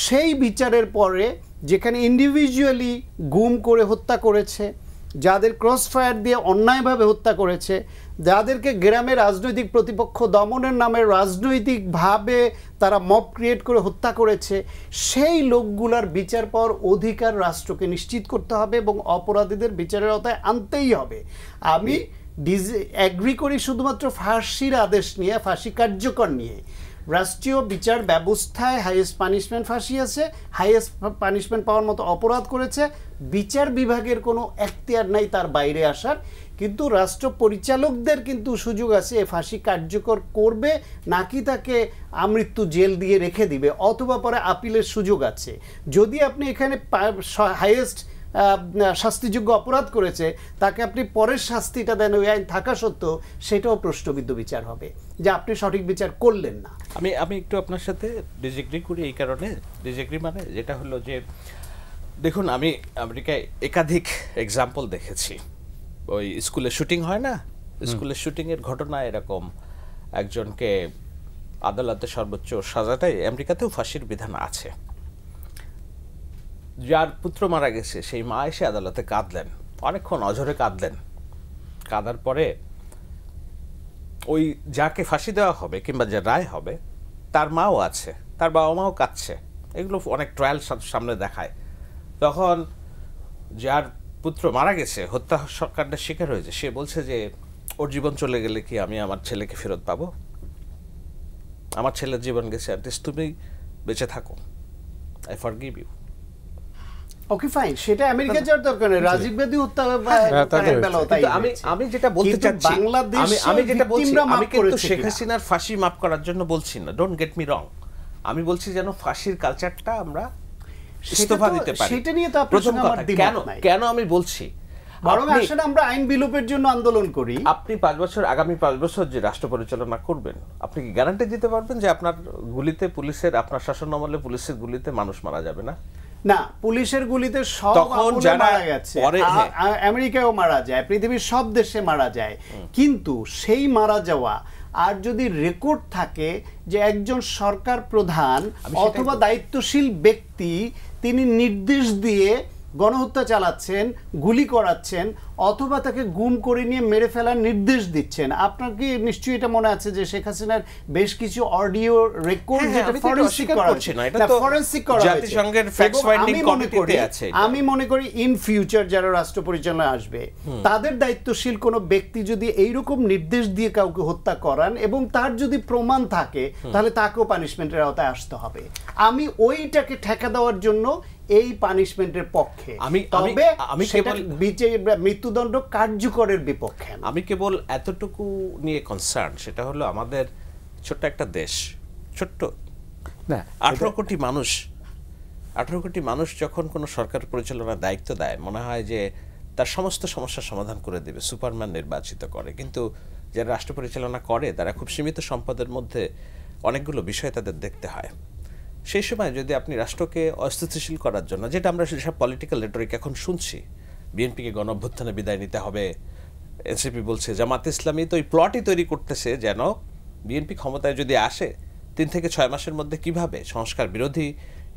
C: সেই বিচারের পরে যেখানে ইন্ডিভিজুয়ালি গুম করে হত্যা করেছে, যাদের ক্রস ফায়ার দিয়ে অন্যায়ভাবে হত্যা করেছে, যাদেরকে গ্রামে রাজনৈতিক প্রতিপক্ষ দমনের নামে রাজনৈতিকভাবে তারা মব ক্রিয়েট করে হত্যা করেছে, সেই লোকগুলার বিচার পাওয়ার অধিকার রাষ্ট্রকে নিশ্চিত করতে হবে এবং অপরাধীদের বিচারের আওতায় আনতেই হবে। আমি অ্যাগ্রি করি শুধুমাত্র ফাঁসির আদেশ নিয়ে, ফাঁসি কার্যকর নিয়ে। রাষ্ট্রীয় বিচার ব্যবস্থায় হাইয়েস্ট পানিশমেন্ট ফাঁসি আছে, হাইয়েস্ট পানিশমেন্ট পাওয়ার মতো অপরাধ করেছে, বিচার বিভাগের কোনো এখতিয়ার নাই তার বাইরে আসার। কিন্তু রাষ্ট্র পরিচালকদের কিন্তু সুযোগ আছে এ ফাঁসি কার্যকর করবে নাকি তাকে আমৃত্যু জেল দিয়ে রেখে দিবে, অথবা পরে আপিলের সুযোগ আছে। যদি আপনি এখানে হাইয়েস্ট শাস্তিযোগ্য অপরাধ করেছে তাকে আপনি পরের শাস্তিটা দেন ওই আইন থাকা সত্ত্বেও, সেটাও প্রশ্নবিদ্ধ বিচার হবে যে আপনি সঠিক বিচার করলেন না।
B: আমি একটু আপনার সাথে ডিসএগ্রি করি। এই কারণে ডিসএগ্রি মানে যেটা হলো যে, দেখুন আমি আমেরিকায় একাধিক এক্সাম্পল দেখেছি। ওই স্কুলে শুটিং হয় না, স্কুলের শুটিংয়ের ঘটনা এরকম একজনকে আদালতে সর্বোচ্চ সাজাটাই, আমেরিকাতেও ফাঁসির বিধান আছে। যার পুত্র মারা গেছে সেই মা এসে আদালতে কাঁদলেন, অনেকক্ষণ অঝরে কাঁদলেন। কাঁদার পরে ওই যাকে ফাঁসি দেওয়া হবে কিংবা যে রায় হবে তার মাও আছে, তার বাবা মাও কাঁদছে। এগুলো অনেক ট্রায়াল সামনে দেখায়। তখন যার পুত্র মারা গেছে, হত্যাকাণ্ডের শিকার হয়েছে, সে বলছে যে ওর জীবন চলে গেলে কি আমি আমার ছেলেকে ফেরত পাবো? আমার ছেলের জীবন গেছে, অ্যাটলিস্ট তুমি বেঁচে থাকো, I forgive you.
C: Okay fine, সেটা আমেরিকা যাওয়ার দরকার নেই। রাজীব গান্ধী হত্যা
B: আমি যেটা বলতে চাচ্ছি, আমি যেটা বলছি, আমি কিন্তু শেখ হাসিনার ফাঁসি মাফ করার জন্য বলছি না, ডোন্ট গেট মি রং। আমি বলছি যেন ফাঁসির কালচারটা আমরা ইস্তফা দিতে পারি।
C: সেটা নিয়ে তো আপনার সঙ্গে আমার দ্বিমত নাই।
B: কেন আমি বলছি,
C: বরং আসলে আমরা আইন বিলোপের জন্য আন্দোলন করি।
B: আপনি 5 বছর, আগামী 5 বছর যে রাষ্ট্র পরিচালনা করবেন, আপনি কি গ্যারান্টি দিতে পারবেন যে আপনার গুলিতে পুলিশের, আপনার শাসন আমলে পুলিশের গুলিতে মানুষ মারা যাবে না?
C: না, পুলিশের গুলিতে সব মারা গেছে, আমেরিকায়ও মারা যায়, পৃথিবীর সব দেশে মারা যায়। কিন্তু সেই মারা যাওয়া আর যদি রেকর্ড থাকে যে একজন সরকার প্রধান অথবা দায়িত্বশীল ব্যক্তি তিনি নির্দেশ দিয়ে গণহত্যা চালাচ্ছেন, গুলি করাচ্ছেন, অথবা তাকে গুম করে নিয়ে মেরে ফেলার নির্দেশ দিচ্ছেন। আপনার কি নিশ্চয়ই এটা মনে আছে যে শেখ হাসিনার বেশ কিছু অডিও রেকর্ড যেটা ফরেনসিক করা হচ্ছে না, এটা তো ফরেনসিক করা হয়েছে,
B: জাতিসংঘের ফ্যাক্ট ফাইন্ডিং কমিটিতে আছে।
C: আমি মনে করি ইন ফিউচার যারা রাষ্ট্র পরিচালনায় আসবে তাদের দায়িত্বশীল কোনো ব্যক্তি যদি এইরকম নির্দেশ দিয়ে কাউকে হত্যা করান এবং তার যদি প্রমাণ থাকে, তাহলে তাকেও পানিশমেন্টের আওতায় আসতে হবে। আমি ওইটাকে ঠেকা দেওয়ার জন্য এই পানিশমেন্টের পক্ষে, তবে আমি কেবল মৃত্যুদণ্ড কার্যকরের বিপক্ষে।
B: আমি কেবল এতটুকু নিয়ে কনসার্ন, সেটা হলো আমাদের ছোট্ট একটা দেশ, ছোট্ট না, 18 কোটি মানুষ যখন কোনো সরকার পরিচালনার দায়িত্ব দেয়, মনে হয় যে তার সমস্ত সমস্যার সমাধান করে দেবে, সুপারম্যান নির্বাচিত করে। কিন্তু যারা রাষ্ট্র পরিচালনা করে তারা খুব সীমিত সম্পদের মধ্যে অনেকগুলো বিষয় তাদের দেখতে হয়। সেই সময় যদি আপনি রাষ্ট্রকে অস্থিতিশীল করার জন্য, যেটা আমরা সেসব পলিটিক্যাল রেটরিক এখন শুনছি, বিএনপিকে গণঅভ্যুত্থানে বিদায় নিতে হবে, এনসিপি বলছে, জামাত ইসলামী তো এই প্লটই তৈরি করতেছে যেন বিএনপি ক্ষমতায় যদি আসে 3 থেকে 6 মাসের মধ্যে কিভাবে সংস্কার বিরোধী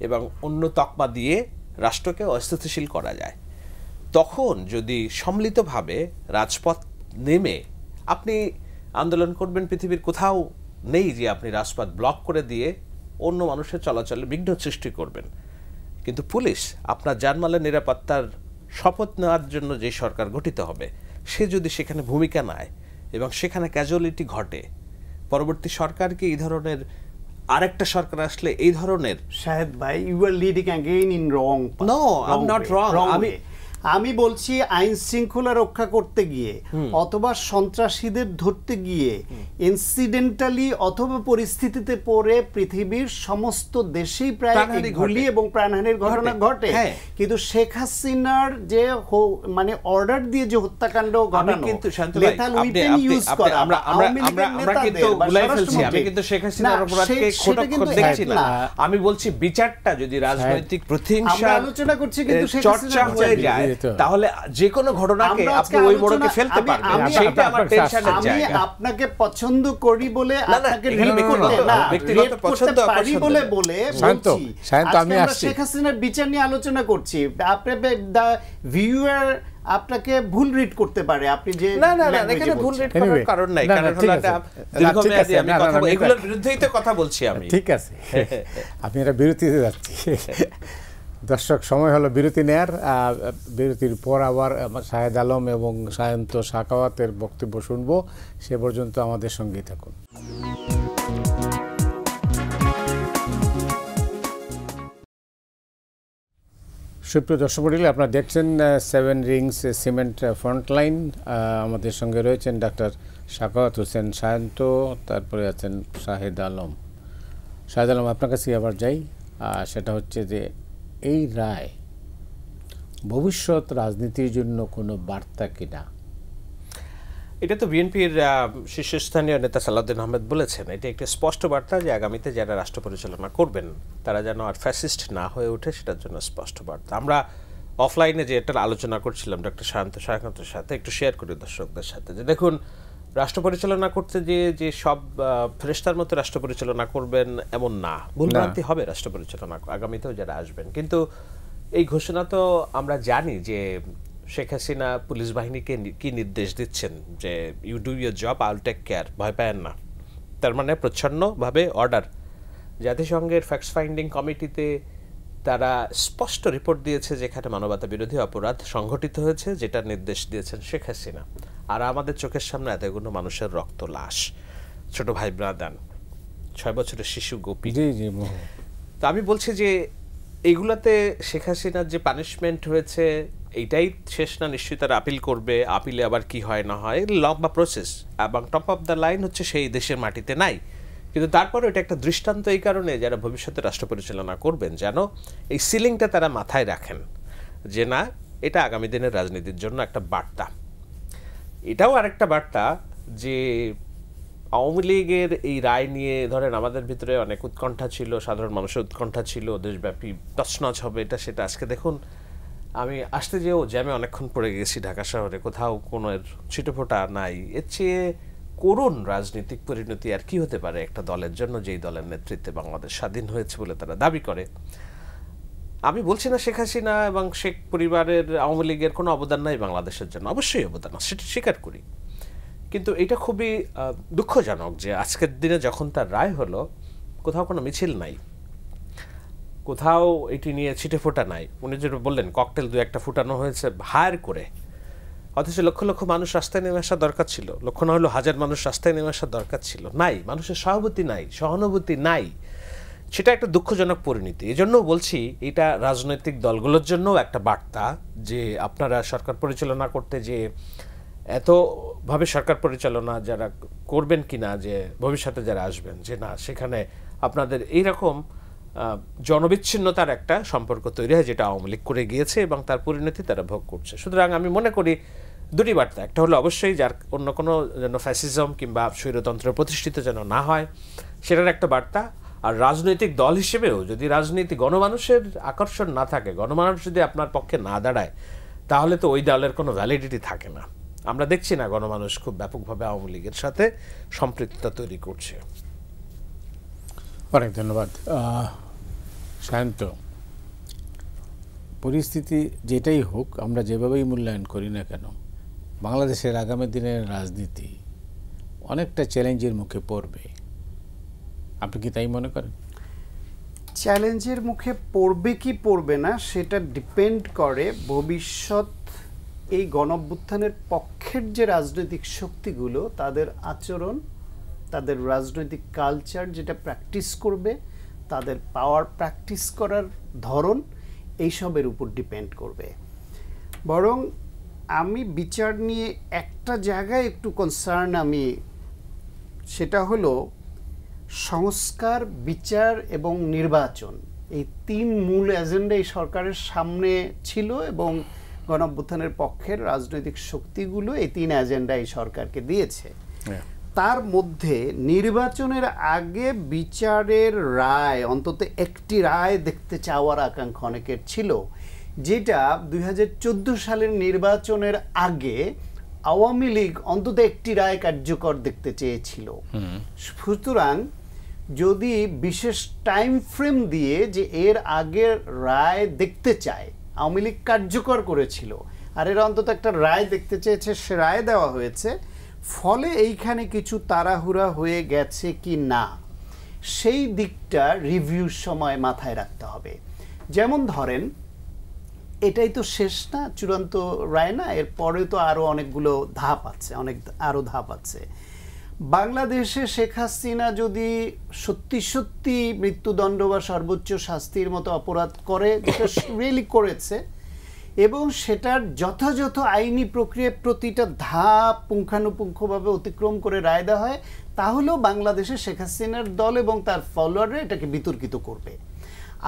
B: এবং অন্য তকমা দিয়ে রাষ্ট্রকে অস্থিতিশীল করা যায়। তখন যদি সম্মিলিতভাবে রাজপথ নেমে আপনি আন্দোলন করবেন, পৃথিবীর কোথাও নেই যে আপনি রাজপথ ব্লক করে দিয়ে অন্য মানুষের চলাচলে বিঘ্ন সৃষ্টি করবেন। কিন্তু পুলিশ আপনার জানমালের নিরাপত্তার শপথ নেওয়ার জন্য যে সরকার গঠিত হবে, সে যদি সেখানে ভূমিকা নেয় এবং সেখানে ক্যাজুয়ালিটি ঘটে, পরবর্তী সরকারকে এই ধরনের আরেকটা সরকার আসলে এই ধরনের,
C: শাহেদ ভাই, you are leading again in wrong.
B: No, I am not wrong.
C: আমি বলছি আইন শৃঙ্খলা রক্ষা করতে গিয়ে অথবা সন্ত্রাসীদের ধরতে গিয়ে ইনসিডেন্টালি অথবা পরিস্থিতিতে পড়ে পৃথিবীর সমস্ত দেশেই প্রায় গুলি এবং প্রাণহানির ঘটনা ঘটে। কিন্তু শেখ হাসিনার যে মানে অর্ডার দিয়ে যে হত্যাকাণ্ড ঘটানো, লেথাল উইপেন ইউজ করা,
B: আমরা কিন্তু গুলাই ফেলছি। আমি কিন্তু শেখ হাসিনার অপরাধকে খোটাক্ষর দেখছি না। আমি বলছি বিচারটা যদি রাজনৈতিক প্রতিহিংসা
C: আলোচনা করছি, কিন্তু
B: চর্চা হয়ে যায়, তাহলে যে কোনো ঘটনাকে আপনি ওই মোড়কে ফেলতে পারবেন, সেটা আমার টেনশনের জায়গা।
C: আমি আপনাকে পছন্দ করি বলে আপনাকে ব্যক্তিগত পছন্দ পারি বলে
A: শান্ত আমি আসছি,
C: শেখ হাসিনার বিচার নিয়ে আলোচনা করছি। আপনি ভিউয়ার আপনাকে ভুল রিড করতে পারে, আপনি যে
B: না এখানে ভুল রিড করার কারণ নাই, কারণ হলো এটা দীর্ঘমেয়াদী আমি কথা এগুলোর বিরুদ্ধেই তো কথা বলছি আমি।
A: ঠিক আছে, আপনি এটা বিরতিতে যাচ্ছি। দর্শক, সময় হলো বিরতি নেয়ার। বিরতির পর আবার শাহেদ আলম এবং সায়ন্ত সাখাওয়াতের বক্তব্য শুনবো। সে পর্যন্ত আমাদের সঙ্গেই থাকুন। সুপ্রিয় দর্শক মণ্ডলী, আপনারা দেখছেন 7 রিংস সিমেন্ট ফ্রন্টলাইন। আমাদের সঙ্গে রয়েছেন ডাক্তার সাখাওয়াত হোসেন সায়ন্ত, তারপরে আছেন শাহেদ আলম। শাহেদ আলম, আপনার কাছে আবার যাই। সেটা হচ্ছে যে এই রায় ভবিষ্যৎ রাজনীতির জন্য কোনো বার্তা কিনা?
B: এটা তো বিএনপির শীর্ষস্থানীয় নেতা সালাউদ্দিন আহমেদ বলেছেন, এটা একটি স্পষ্ট বার্তা যে আগামীতে যারা রাষ্ট্র পরিচালনা করবেন তারা যেন আর ফ্যাসিস্ট না হয়ে ওঠে, সেটার জন্য স্পষ্ট বার্তা। আমরা অফলাইনে যে একটা আলোচনা করছিলাম ডক্টর শান্ত সাখাওয়াতের সাথে, একটু শেয়ার করি দর্শকদের সাথে, যে দেখুন, রাষ্ট্র পরিচালনা করতে যে সব ফেরেশতার মতো রাষ্ট্র পরিচালনা করবেন এমন না, ভুলভ্রান্তি হবে রাষ্ট্র পরিচালনা আগামীতেও যারা আসবেন। কিন্তু এই ঘোষণা তো আমরা জানি যে শেখ হাসিনা পুলিশ বাহিনীকে কি নির্দেশ দিচ্ছেন যে you do your job, I will take care, ভয় পায়েন না। তার মানে প্রচ্ছন্নভাবে অর্ডার। জাতিসংঘের ফ্যাক্টস ফাইন্ডিং কমিটিতে তারা স্পষ্ট রিপোর্ট দিয়েছে যেখানে মানবতা বিরোধী অপরাধ সংঘটিত হয়েছে, যেটার নির্দেশ দিয়েছেন শেখ হাসিনা। আর আমাদের চোখের সামনে এতগুলো মানুষের রক্ত, লাশ, ছোট ভাই ব্রাদান, 6 বছরের শিশু গোপী। তো আমি বলছি যে এইগুলাতে শেখ হাসিনার যে পানিশমেন্ট হয়েছে এইটাই শেষ না, নিশ্চয়ই তারা আপিল করবে, আপিলে আবার কি হয় না হয়, লম্বা প্রসেস, এবং টপ অফ দ্য লাইন হচ্ছে সেই দেশের মাটিতে নাই। কিন্তু তারপরে এটা একটা দৃষ্টান্ত এই কারণে যারা ভবিষ্যতে রাষ্ট্র পরিচালনা করবেন যেন এই সিলিংটা তারা মাথায় রাখেন, যে না, এটা আগামী দিনের রাজনীতির জন্য একটা বার্তা। এটাও আরেকটা বার্তা যে আওয়ামী লীগের এই রায় নিয়ে ধরেন আমাদের ভিতরে অনেক উৎকণ্ঠা ছিল, সাধারণ মানুষের উৎকণ্ঠা ছিল, দেশব্যাপী তছনছ হবে এটা সেটা। আজকে দেখুন, আমি আসতে যেও জ্যামে অনেকক্ষণ পড়ে গেছি ঢাকা শহরে, কোথাও কোনো ছিটেফোঁটা নাই। এর চেয়ে করুণ রাজনৈতিক পরিণতি আর কি হতে পারে একটা দলের জন্য, যেই দলের নেতৃত্বে বাংলাদেশ স্বাধীন হয়েছে বলে তারা দাবি করে। আমি বলছি না শেখ হাসিনা এবং শেখ পরিবারের, আওয়ামী লীগের কোনো অবদান নাই বাংলাদেশের জন্য, অবশ্যই অবদান আছে, সেটা স্বীকার করি। কিন্তু এটা খুবই দুঃখজনক যে আজকের দিনে যখন তার রায় হলো, কোথাও কোনো মিছিল নাই, কোথাও এটি নিয়ে ছিটেফোঁটা নাই। উনি যেটা বললেন ককটেল 2-1টা ফুটানো হয়েছে হায়ার করে, অথচ লক্ষ লক্ষ মানুষ রাস্তায় নেমে আসা দরকার ছিল, লক্ষ না হলেও হাজার মানুষ রাস্তায় নেমে আসা দরকার ছিল। নাই, মানুষের সহানুভূতি নাই, সহানুভূতি নাই। সেটা একটা দুঃখজনক পরিণতি। এই জন্য বলছি এটা রাজনৈতিক দলগুলোর জন্যও একটা বার্তা যে আপনারা সরকার পরিচালনা করতে যে এতভাবে সরকার পরিচালনা যারা করবেন কিনা, যে ভবিষ্যতে যারা আসবেন, যে না, সেখানে আপনাদের এইরকম জনবিচ্ছিন্নতার একটা সম্পর্ক তৈরি হয়, যেটা আওয়ামী লীগ করে গিয়েছে এবং তার পরিণতি তারা ভোগ করছে। সুতরাং আমি মনে করি দুটি বার্তা, একটা হলো অবশ্যই যার অন্য কোনো যেন ফ্যাসিজম কিংবা স্বৈরতন্ত্র প্রতিষ্ঠিত যেন না হয়, সেটার একটা বার্তা। আর রাজনৈতিক দল হিসেবেও যদি রাজনীতি গণমানুষের আকর্ষণ না থাকে, গণমানুষ যদি আপনার পক্ষে না দাঁড়ায়, তাহলে তো ওই দলের কোনো ভ্যালিডিটি থাকে না। আমরা দেখছি না গণমানুষ খুব ব্যাপকভাবে আওয়ামী লীগের সাথে সম্পৃক্ততা তৈরি করছে।
A: অনেক ধন্যবাদ সায়ন্ত। পরিস্থিতি যেটাই হোক, আমরা যেভাবেই মূল্যায়ন করি না কেন, বাংলাদেশের আগামী দিনের রাজনীতি অনেকটা চ্যালেঞ্জের মুখে পড়বে। আপনি কি তাই মনে করেন?
C: চ্যালেঞ্জের মুখে পড়বে কি পড়বে না সেটা ডিপেন্ড করে ভবিষ্যৎ এই গণঅভ্যুত্থানের পক্ষের যে রাজনৈতিক শক্তিগুলো, তাদের আচরণ, তাদের রাজনৈতিক কালচার যেটা প্র্যাকটিস করবে, তাদের পাওয়ার প্র্যাকটিস করার ধরন, এইসবের উপর ডিপেন্ড করবে। বরং আমি বিচার নিয়ে একটা জায়গায় একটু কনসার্ন আমি, সেটা হলো সংস্কার, বিচার এবং নির্বাচন। এই 3 মূল এজেন্ডা এই সরকারের সামনে ছিল এবং গণঅভ্যুত্থানের পক্ষের রাজনৈতিক শক্তিগুলো এই 3 এজেন্ডা এই সরকারকে দিয়েছে। তার মধ্যে নির্বাচনের আগে বিচারের রায়, অন্তত একটি রায় দেখতে চাওয়ার আকাঙ্ক্ষা অনেকের ছিল। যেটা 2014 সালের নির্বাচনের আগে আওয়ামী লীগ অন্তত একটি রায় কার্যকর দেখতে চেয়েছিল। সুতরাং যদি বিশেষ টাইম ফ্রেম দিয়ে যে এর আগের রায় দেখতে চায়, আওয়ামী লীগ কার্যকর করেছিল আর এরা অন্তত একটা রায় দেখতে চেয়েছে, সে রায় দেওয়া হয়েছে, ফলে এইখানে কিছু তাড়াহুড়া হয়ে গেছে কি না সেই দিকটা রিভিউর সময় মাথায় রাখতে হবে। যেমন ধরেন, এটাই তো শেষ না, চূড়ান্ত রায় না, এরপরে তো আরও অনেকগুলো ধাপ আছে, আরও ধাপ আছে। বাংলাদেশে শেখ হাসিনা যদি সত্যি সত্যি মৃত্যুদণ্ড বা সর্বোচ্চ শাস্তির মতো অপরাধ করে, যেটা রিয়েলি করেছে, এবং সেটার যথাযথ আইনি প্রক্রিয়ায় প্রতিটা ধাপ পুঙ্খানুপুঙ্খভাবে অতিক্রম করে রায় দেওয়া হয়, তাহলেও বাংলাদেশে শেখ হাসিনার দল এবং তার ফলোয়াররা এটাকে বিতর্কিত করবে।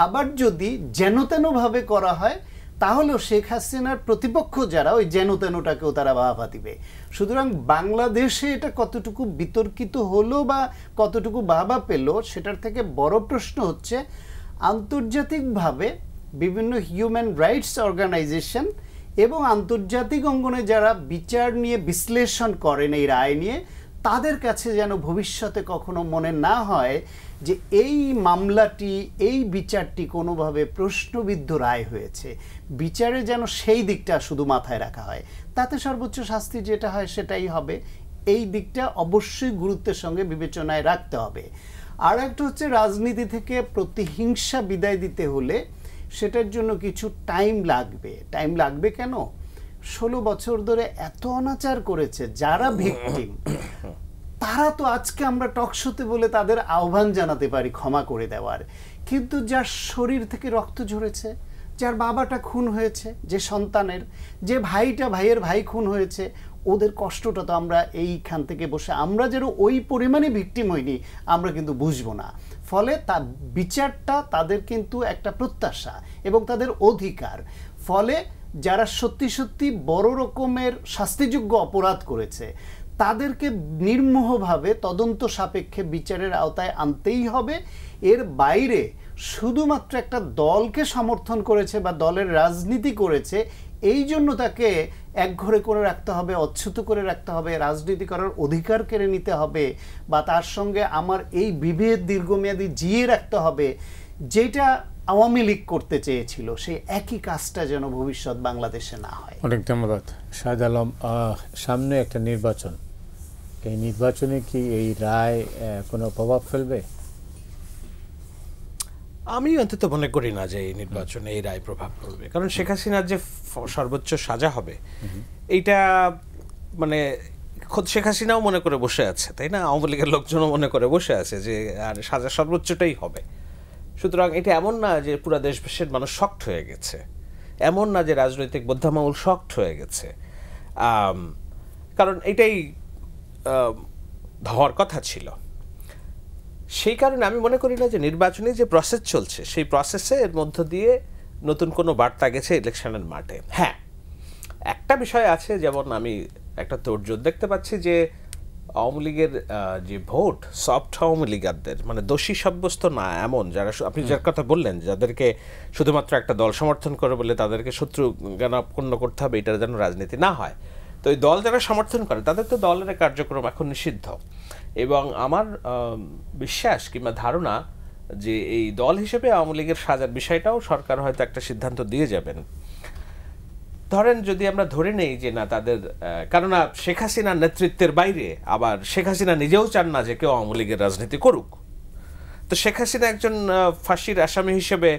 C: আবার যদি যেনতেনভাবে করা হয়, তাহলেও শেখ হাসিনার প্রতিপক্ষ যারা, ওই যেনতেনটাকেও তারা বাহবা দিবে। সুতরাং বাংলাদেশে এটা কতটুকু বিতর্কিত হলো বা কতটুকু বাহবা পেল, সেটার থেকে বড় প্রশ্ন হচ্ছে আন্তর্জাতিকভাবে বিভিন্ন হিউম্যান রাইটস অর্গানাইজেশন এবং আন্তর্জাতিক অঙ্গনে যারা বিচার নিয়ে বিশ্লেষণ করেন এই রায় নিয়ে, তাদের কাছে যেন ভবিষ্যতে কখনো মনে না হয় যে এই মামলাটি, এই বিচারটি কোনোভাবে প্রশ্নবিদ্ধ রায় হয়েছে। বিচারে যেন সেই দিকটা শুধু মাথায় রাখা হয়, তাতে সর্বোচ্চ শাস্তি যেটা হয় সেটাই হবে। এই দিকটা অবশ্যই গুরুত্বের সঙ্গে বিবেচনায় রাখতে হবে। আর একটা হচ্ছে, রাজনীতি থেকে প্রতিহিংসা বিদায় দিতে হলে সেটার জন্য কিছু টাইম লাগবে। টাইম লাগবে কেন? 16 বছর ধরে এত অনাচার করেছে যারা ভিকটিম, তারা তো আজকে আমরা টকশোতে বলে তাদের আহ্বান জানাতে পারি ক্ষমা করে দেওয়ার, কিন্তু যার শরীর থেকে রক্ত ঝরেছে, যার বাবাটা খুন হয়েছে, যে সন্তানের, যে ভাইয়ের ভাই খুন হয়েছে, ওদের কষ্টটা তো আমরা এইখান থেকে বসে, আমরা যেন ওই পরিমাণে ভিকটিম হইনি, আমরা কিন্তু বুঝবো না। ফলে বিচারটা তাদের কিন্তু একটা প্রত্যাশা এবং তাদের অধিকার। ফলে যারা সত্যি সত্যি বড় রকমের শাস্তিযোগ্য অপরাধ করেছে, তাদেরকে নির্মোহভাবে তদন্ত সাপেক্ষে বিচারের আওতায় আনতেই হবে। এর বাইরে শুধুমাত্র একটা দলকে সমর্থন করেছে বা দলের রাজনীতি করেছে, এই জন্য তাকে একঘরে করে রাখতে হবে, অচ্যুত করে রাখতে হবে, রাজনীতি করার অধিকার কেড়ে নিতে হবে, বা তার সঙ্গে আমার এই বিভেদ দীর্ঘমেয়াদী জিয়ে রাখতে হবে, যেটা আওয়ামী লীগ করতে চেয়েছিল, সেই একই কাজটা যেন ভবিষ্যৎ বাংলাদেশে না হয়।
A: অনেক ধন্যবাদ শাহেদ আলম। সামনে একটা নির্বাচন, এই নির্বাচনে কি এই রায় কোনো প্রভাব ফেলবে?
B: আমি অন্তত মনে করি না যে এই নির্বাচনে এই রায় প্রভাব পড়বে, কারণ শেখ হাসিনার যে সর্বোচ্চ সাজা হবে, এইটা মানে খোদ শেখ হাসিনাও মনে করে বসে আছে, তাই না? আওয়ামী লীগের লোকজনও মনে করে বসে আছে যে আর সাজা সর্বোচ্চটাই হবে। সুতরাং এটা এমন না যে পুরো দেশের মানুষ শক্ট হয়ে গেছে, এমন না যে রাজনৈতিক বোদ্ধামাউল শক্ট হয়ে গেছে, কারণ এটাই হওয়ার কথা ছিল। সেই কারণে আমি মনে করি না যে নির্বাচনী যে প্রসেস চলছে, সেই প্রসেসে এর মধ্য দিয়ে নতুন কোনো বার্তা গেছে ইলেকশনের মাঠে। হ্যাঁ, একটা বিষয় আছে, যেমন আমি একটা তোড়জোড় দেখতে পাচ্ছি যে আওয়ামী লীগের যে ভোট, সফট আওয়ামী লীগারদের, মানে দোষী সাব্যস্ত না এমন যারা, আপনি যার কথা বললেন, যাদেরকে শুধুমাত্র একটা দল সমর্থন করে বলে তাদেরকে শত্রু জ্ঞানাপন্ন করতে হবে, এটা যেন রাজনীতি না হয়। তো এই দল যারা সমর্থন করে তাদের তো দলের কার্যক্রম এখন নিষিদ্ধ, এবং আমার বিশ্বাস কিংবা ধারণা যে এই দল হিসেবে আওয়ামী লীগের সাজার বিষয়টাও সরকার হয়তো একটা সিদ্ধান্ত দিয়ে যাবেন। ধরেন যদি আমরা ধরে নেই যে না তাদের, কেননা শেখ হাসিনার নেতৃত্বের বাইরে আবার শেখ হাসিনা নিজেও চান না যে কেউ আওয়ামী লীগের রাজনীতি করুক, তো শেখ হাসিনা একজন ফাঁসির আসামি হিসেবে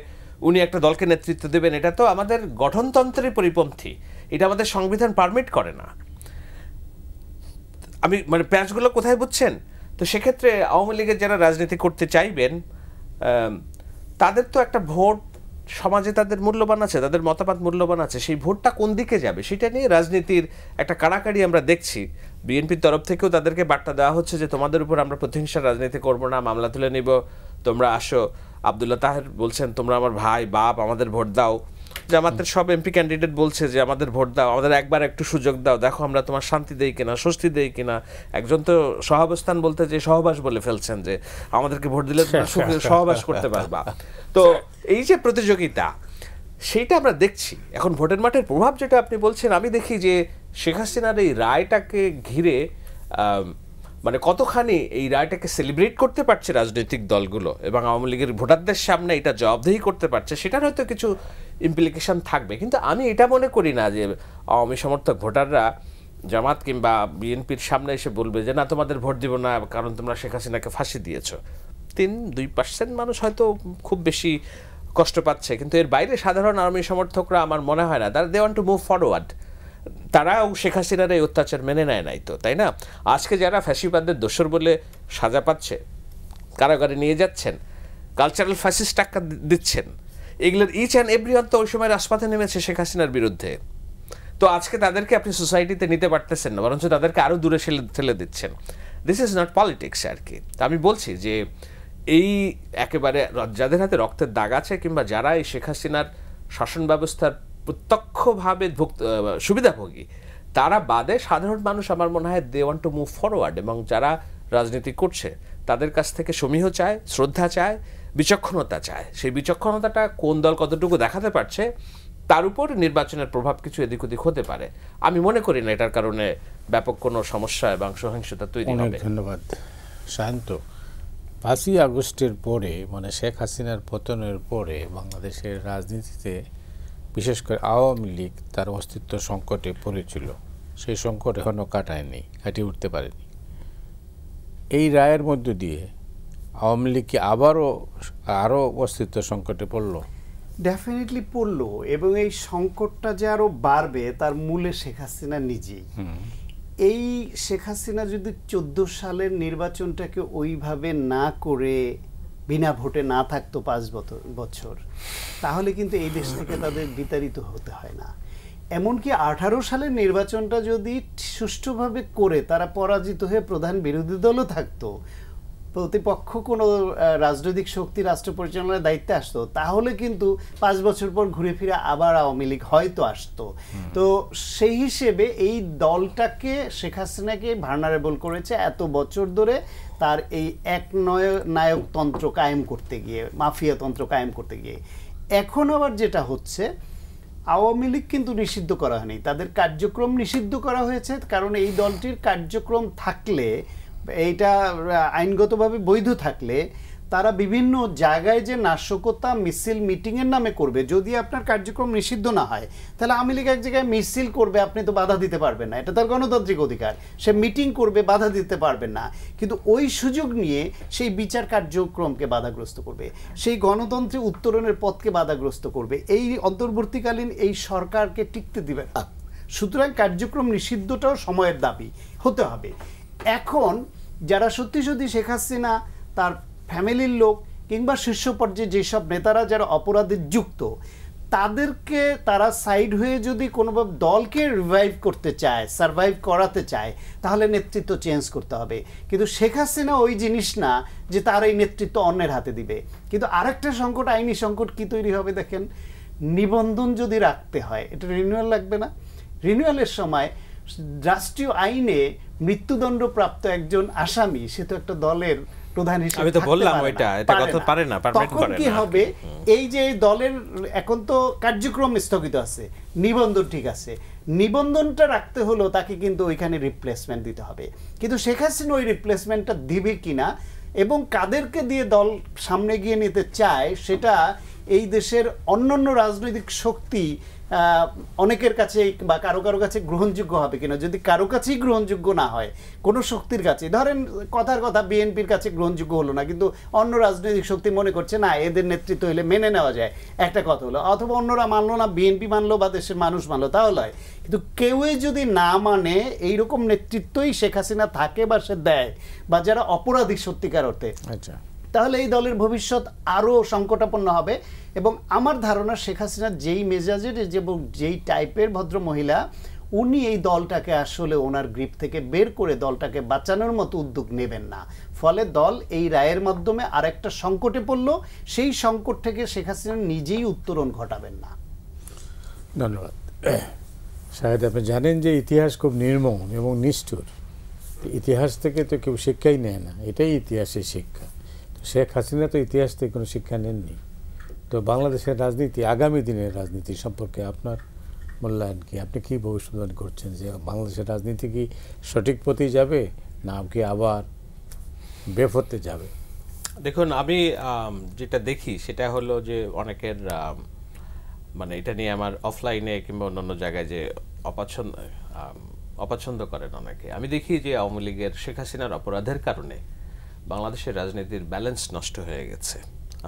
B: উনি একটা দলকে নেতৃত্ব দেবেন, এটা তো আমাদের গঠনতন্ত্রের পরিপন্থী, এটা আমাদের সংবিধান পারমিট করে না। আমি মানে প্যাঁচগুলো কোথায় বুঝছেন? তো সেক্ষেত্রে আওয়ামী লীগের যারা রাজনীতি করতে চাইবেন, তাদের তো একটা ভোট সমাজে তাদের মূল্যবান আছে, তাদের মতামত মূল্যবান আছে, সেই ভোটটা কোন দিকে যাবে সেটা নিয়ে রাজনীতির একটা কাড়াকাড়ি আমরা দেখছি। বিএনপির তরফ থেকেও তাদেরকে বার্তা দেওয়া হচ্ছে যে তোমাদের উপর আমরা প্রতিহিংসার রাজনীতি করব না, মামলা তুলে নিব, তোমরা আসো। আব্দুল্লাহ তাহের বলছেন তোমরা আমার ভাই বাপ, আমাদের ভোট দাও। জামাতের সব এমপি ক্যান্ডিডেট বলছে যে আমাদের ভোট দাও, আমাদের একবার একটু সুযোগ দাও, দেখো আমরা তোমার শান্তি দেই কিনা, স্বস্তি দেই কিনা। একজন তো সহাবস্থান বলতে যে সহবাস বলে ফেলছেন, যে আমাদেরকে ভোট দিলে তোমরা সহবাস করতে পারবা। তো এই যে প্রতিযোগিতা, সেইটা আমরা দেখছি এখন ভোটের মাঠের প্রভাব যেটা আপনি বলছেন। আমি দেখি যে শেখ হাসিনার এই রায়টাকে ঘিরে মানে কতখানি এই রায়টাকে সেলিব্রেট করতে পারছে রাজনৈতিক দলগুলো এবং আওয়ামী লীগের ভোটারদের সামনে এটা জবাবদিহি করতে পারছে, সেটার হয়তো কিছু ইমপ্লিকেশন থাকবে। কিন্তু আমি এটা মনে করি না যে আওয়ামী সমর্থক ভোটাররা জামাত কিংবা বিএনপির সামনে এসে বলবে যে না তোমাদের ভোট দিব না কারণ তোমরা শেখ হাসিনাকে ফাঁসি দিয়েছো। 2% মানুষ হয়তো খুব বেশি কষ্ট পাচ্ছে, কিন্তু এর বাইরে সাধারণ আওয়ামী সমর্থকরা আমার মনে হয় না they want to move forward. তারাও শেখ হাসিনার এই অত্যাচার মেনে নেয় নাই তো, তাই না? আজকে যারা ফ্যাসিবাদের দোসর বলে সাজা পাচ্ছে, কারাগারে নিয়ে যাচ্ছেন, কালচারাল ফ্যাসিস্ট টাকা দিচ্ছেন, এগুলোর ইচ অ্যান্ড এভরিওয়ান তো ওই সময় রাজপথে নেমেছে শেখ হাসিনার বিরুদ্ধে। তো আজকে তাদেরকে আপনি সোসাইটিতে নিতে পারতেছেন না, বরঞ্চ তাদেরকে আরও দূরে ঠেলে দিচ্ছেন। দিস ইজ নট পলিটিক্স আর কি। আমি বলছি যে এই একেবারে যাদের হাতে রক্তের দাগ আছে কিংবা যারা এই শেখ হাসিনার শাসন ব্যবস্থার প্রত্যক্ষভাবে সুবিধাভোগী, তারা বাদে সাধারণ মানুষ আমার মনে হয় they want to move forward. এবং যারা রাজনীতি করছে তাদের কাছ থেকে সমীহ চায়, শ্রদ্ধা চায়, বিচক্ষণতা চায়। সেই বিচক্ষণতাটা কোন দল কতটুকু দেখাতে পারছে তার উপর নির্বাচনের প্রভাব কিছু এদিক ওদিক হতে পারে। আমি মনে করি না এটার কারণে ব্যাপক কোনো সমস্যা এবং সহিংসতা তৈরি হবে।
A: ধন্যবাদ শান্ত। 5ই আগস্টের পরে মানে শেখ হাসিনার পতনের পরে বাংলাদেশের রাজনীতিতে বিশেষ করে আওয়ামী লীগ তার অস্তিত্ব সংকটে পড়েছিল। সেই সংকট এখনও কাটায়নি, কাটিয়ে উঠতে পারেনি। এই রায়ের মধ্য দিয়ে আওয়ামী লীগ কি আরও অস্তিত্ব সংকটে পড়ল?
C: ডেফিনেটলি পড়লো, এবং এই সংকটটা যে আরো বাড়বে তার মূলে শেখ হাসিনা নিজেই। এই শেখ হাসিনা যদি 14 সালের নির্বাচনটাকে ওইভাবে না করে বিনা ভোটে না থাকতো 5 বছর, তাহলে কিন্তু এই দেশ থেকে তাদের বিতাড়িত হতে হয় না। এমনকি 18 সালের নির্বাচনটা যদি সুষ্ঠুভাবে করে তারা পরাজিত হয়ে প্রধান বিরোধী দলও থাকতো, প্রতিপক্ষ কোনো রাজনৈতিক শক্তি রাষ্ট্র পরিচালনার দায়িত্বে আসতো, তাহলে কিন্তু 5 বছর পর ঘুরে ফিরে আবার আওয়ামী লীগ হয়তো আসতো। তো সেই হিসেবে এই দলটাকে শেখ হাসিনাকে ভার্নারেবল করেছে এত বছর ধরে তার এই এক নায়কতন্ত্র কায়েম করতে গিয়ে, মাফিয়াতন্ত্র কায়েম করতে গিয়ে। এখন আবার যেটা হচ্ছে, আওয়ামী লীগ কিন্তু নিষিদ্ধ করা হয়নি, তাদের কার্যক্রম নিষিদ্ধ করা হয়েছে। কারণ এই দলটির কার্যক্রম থাকলে, এইটা আইনগতভাবে বৈধ থাকলে, তারা বিভিন্ন জায়গায় যে নাশকতা মিছিল মিটিংয়ের নামে করবে, যদি আপনার কার্যক্রম নিষিদ্ধ না হয় তাহলে আওয়ামী লীগ এক জায়গায় মিছিল করবে, আপনি তো বাধা দিতে পারবেন না, এটা তার গণতান্ত্রিক অধিকার। সে মিটিং করবে, বাধা দিতে পারবেন না, কিন্তু ওই সুযোগ নিয়ে সেই বিচার কার্যক্রমকে বাধাগ্রস্ত করবে, সেই গণতন্ত্রের উত্তরণের পথকে বাধাগ্রস্ত করবে, এই অন্তর্বর্তীকালীন এই সরকারকে টিকতে দিবে না। সুতরাং কার্যক্রম নিষিদ্ধটাও সময়ের দাবি হতে হবে। এখন যারা সত্যি সত্যি শেখ হাসিনা, তার ফ্যামিলির লোক কিংবা শীর্ষ পর্যায়ে যেসব নেতারা যারা অপরাধে যুক্ত, তাদেরকে তারা সাইড হয়ে যদি কোনোভাবে দলকে রিভাইভ করতে চায়, সারভাইভ করাতে চায়, তাহলে নেতৃত্ব চেঞ্জ করতে হবে। কিন্তু শেখ হাসিনা ওই জিনিস না যে তার এই নেতৃত্ব অন্যের হাতে দিবে। কিন্তু আরেকটা সংকট, আইনি সংকট কি তৈরি হবে দেখেন, নিবন্ধন যদি রাখতে হয়, এটা রিনিউয়াল লাগবে না? রিনিউয়ালের সময় রাষ্ট্রীয় আইনে মৃত্যুদণ্ডপ্রাপ্ত একজন আসামি, সে তো একটা দলের প্রধান হিসেবে,
B: আমি তো বললাম এটা কথা পারে না, পারমিট করে না।
C: তখন কি হবে, এই যে দলের এখন তো কার্যক্রম স্থগিত আছে, নিবন্ধন ঠিক আছে, নিবন্ধনটা রাখতে হলো তাকে কিন্তু ওইখানে রিপ্লেসমেন্ট দিতে হবে। কিন্তু শেখ হাসিনা ওই রিপ্লেসমেন্টটা দিবে কিনা এবং কাদেরকে দিয়ে দল সামনে গিয়ে নিতে চায়, সেটা এই দেশের অন্যান্য রাজনৈতিক শক্তি অনেকের কাছে বা কারো কারো কাছে গ্রহণযোগ্য হবে কিনা। যদি কারো কাছেই গ্রহণযোগ্য না হয়, কোনো শক্তির কাছে, ধরেন কথার কথা বিএনপির কাছে গ্রহণযোগ্য হলো না, কিন্তু অন্য রাজনৈতিক শক্তি মনে করছে না এদের নেতৃত্ব হলে মেনে নেওয়া যায়, একটা কথা হলো, অথবা অন্যরা মানলো না, বিএনপি মানলো বা দেশের মানুষ মানলো, তাহলে হয়। কিন্তু কেউই যদি না মানে, এইরকম নেতৃত্বই শেখ হাসিনা থাকে বা সে দেয়, বা যারা অপরাধী সত্যিকার অর্থে,
A: আচ্ছা,
C: তাহলে এই দলের ভবিষ্যৎ আরও সংকটাপন্ন হবে। এবং আমার ধারণা শেখ হাসিনা যেই মেজাজের এবং যেই টাইপের ভদ্র মহিলা, উনি এই দলটাকে আসলে ওনার গ্রিপ থেকে বের করে দলটাকে বাঁচানোর মতো উদ্যোগ নেবেন না। ফলে দল এই রায়ের মাধ্যমে আরেকটা সংকটে পড়ল, সেই সংকট থেকে শেখ হাসিনা নিজেই উত্তরণ ঘটাবেন না।
A: ধন্যবাদ শাহেদ। আপনি জানেন যে ইতিহাস খুব নির্মম এবং নিষ্ঠুর, ইতিহাস থেকে তো কেউ শিক্ষাই নেয় না, এটাই ইতিহাসের শিক্ষা। শেখ হাসিনা তো ইতিহাস থেকে কোনো শিক্ষা নেননি, তো বাংলাদেশের রাজনীতি, আগামী দিনের রাজনীতি সম্পর্কে আপনার মূল্যায়ন কি? আপনি কি ভবিষ্যৎবাণী করছেন যে বাংলাদেশের রাজনীতি কি সঠিক পথেই যাবে না কি আবার বেপথে যাবে?
B: দেখুন, আমি যেটা দেখি সেটা হলো যে অনেকের মানে এটা নিয়ে আমার অফলাইনে কিংবা অন্যান্য জায়গায় যে অপছন্দ করেন অনেকে। আমি দেখি যে আওয়ামী লীগের শেখ হাসিনার অপরাধের কারণে বাংলাদেশের রাজনীতির ব্যালেন্স নষ্ট হয়ে গেছে।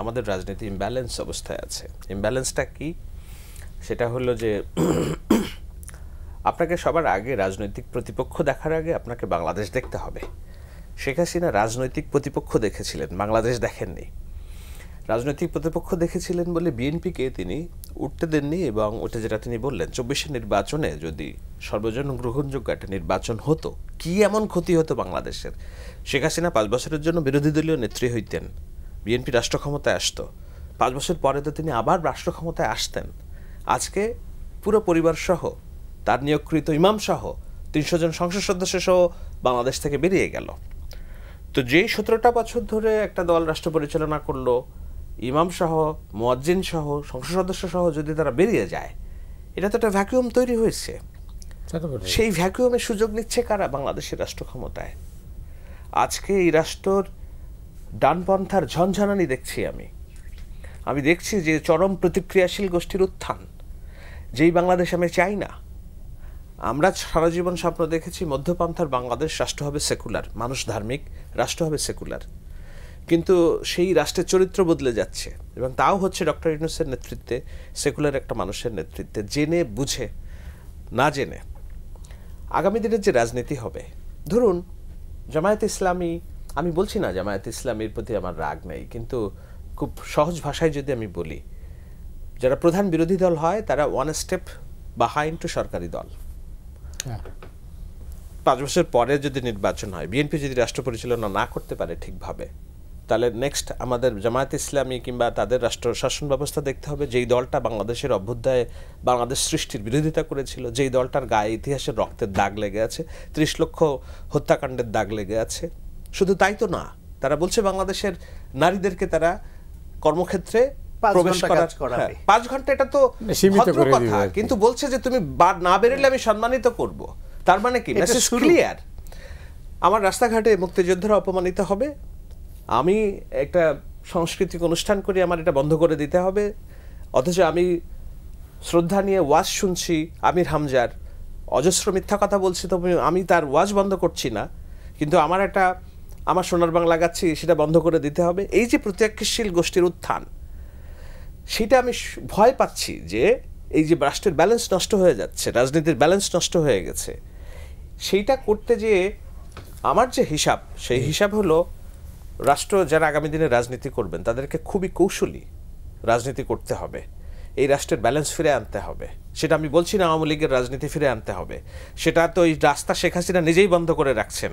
B: আমাদের রাজনীতি ইমব্যালেন্স অবস্থায় আছে। ইমব্যালেন্সটা কি? সেটা হলো যে আপনাকে সবার আগে রাজনৈতিক প্রতিপক্ষ দেখার আগে আপনাকে বাংলাদেশ দেখতে হবে। শেখ হাসিনা রাজনৈতিক প্রতিপক্ষ দেখেছিলেন, বাংলাদেশ দেখেননি। রাজনৈতিক প্রতিপক্ষ দেখেছিলেন বলে বিএনপিকে তিনি উঠতে দেননি, এবং ওটা যেটা তিনি বললেন 24-এর নির্বাচনে যদি সর্বজন গ্রহণযোগ্য একটা নির্বাচন হতো, কি এমন ক্ষতি হতো বাংলাদেশের? শেখ হাসিনা 5 বছরের জন্য বিরোধী দলীয় নেত্রী হইতেন, বিএনপি রাষ্ট্র ক্ষমতায় আসতো, 5 বছর পরে তো তিনি আবার রাষ্ট্র ক্ষমতায় আসতেন। আজকে পুরো পরিবার সহ, তার নিয়োগকৃত ইমাম সহ 300 জন সংসদ সদস্য সহ বাংলাদেশ থেকে বেরিয়ে গেল। তো যেই 17টা বছর ধরে একটা দল রাষ্ট্র পরিচালনা করলো, ইমাম সহ, মুয়াজ্জিন সহ, সংসদ সদস্য সহ যদি তারা বেরিয়ে যায়, এটা তো একটা ভ্যাকুয়াম তৈরি হয়েছে। সেই ভ্যাকুয়ামের সুযোগ নিচ্ছে কারা? বাংলাদেশের রাষ্ট্র ক্ষমতায়। আজকে এই রাষ্ট্রর ডানপন্থার ঝনঝনানি দেখছি আমি দেখছি যে চরম প্রতিক্রিয়াশীল গোষ্ঠীর উত্থান, যেই বাংলাদেশ আমি চাই না। আমরা সারা জীবন স্বপ্ন দেখেছি মধ্যপন্থার বাংলাদেশ, রাষ্ট্র হবে সেকুলার, মানুষ ধার্মিক, রাষ্ট্র হবে সেকুলার। কিন্তু সেই রাষ্ট্রের চরিত্র বদলে যাচ্ছে, এবং তাও হচ্ছে ডক্টর ইউনূসের নেতৃত্বে, সেকুলার একটা মানুষের নেতৃত্বে, জেনে বুঝে না জেনে। আগামী দিনের যে রাজনীতি হবে, ধরুন জামায়াতে ইসলামী, আমি বলছি না জামায়াতে ইসলামীর প্রতি আমার রাগ নেই, কিন্তু খুব সহজ ভাষায় যদি আমি বলি, যারা প্রধান বিরোধী দল হয় তারা 1 স্টেপ বিহাইন্ড টু সরকারি দল। 5 বছর পরে যদি নির্বাচন হয়, বিএনপি যদি রাষ্ট্র পরিচালনা না করতে পারে ঠিকভাবে, তাহলে নেক্সট আমাদের জামায়াত ইসলামী কিংবা তাদের রাষ্ট্র শাসন ব্যবস্থা দেখতে হবে, যেই দলটা বাংলাদেশের অভ্যুদয়ে বাংলাদেশ সৃষ্টির বিরোধিতা করেছিল, যেই দলটার গায়ে ইতিহাসের রক্তের দাগ লেগে আছে, 30 লক্ষ হত্যাকাণ্ডের দাগ লেগে আছে। শুধু তাই তো না, তারা বলছে বাংলাদেশের নারীদেরকে তারা কর্মক্ষেত্রে প্রবেশ করার 5 ঘন্টা, এটা তো ভদ্র কথা, কিন্তু বলছে যে তুমি না বেরোলে আমি সম্মানিত করব। তার মানে কি? Message clear. আমার রাস্তাঘাটে মুক্তিযোদ্ধারা অপমানিত হবে, আমি একটা সাংস্কৃতিক অনুষ্ঠান করি, আমার এটা বন্ধ করে দিতে হবে। অথচ আমি শ্রদ্ধা নিয়ে ওয়াজ শুনছি আমির হামজার, অজস্র মিথ্যা কথা বলছি, তো আমি তার ওয়াজ বন্ধ করছি না, কিন্তু আমার সোনার বাংলা গাচ্ছি, সেটা বন্ধ করে দিতে হবে। এই যে প্রতিক্রিয়াশীল গোষ্ঠীর উত্থান, সেটা আমি ভয় পাচ্ছি যে এই যে রাষ্ট্রের ব্যালেন্স নষ্ট হয়ে যাচ্ছে, রাজনীতির ব্যালেন্স নষ্ট হয়ে গেছে, সেইটা করতে যেয়ে আমার যে হিসাব, সেই হিসাব হলো রাষ্ট্র যারা আগামী দিনে রাজনীতি করবেন তাদেরকে খুবই কৌশলী রাজনীতি করতে হবে, এই রাষ্ট্রের ব্যালেন্স ফিরে আনতে হবে। সেটা আমি বলছি না আওয়ামী লীগের রাজনীতি ফিরে আনতে হবে, সেটা তো এই রাস্তা শেখ হাসিনা নিজেই বন্ধ করে রাখছেন।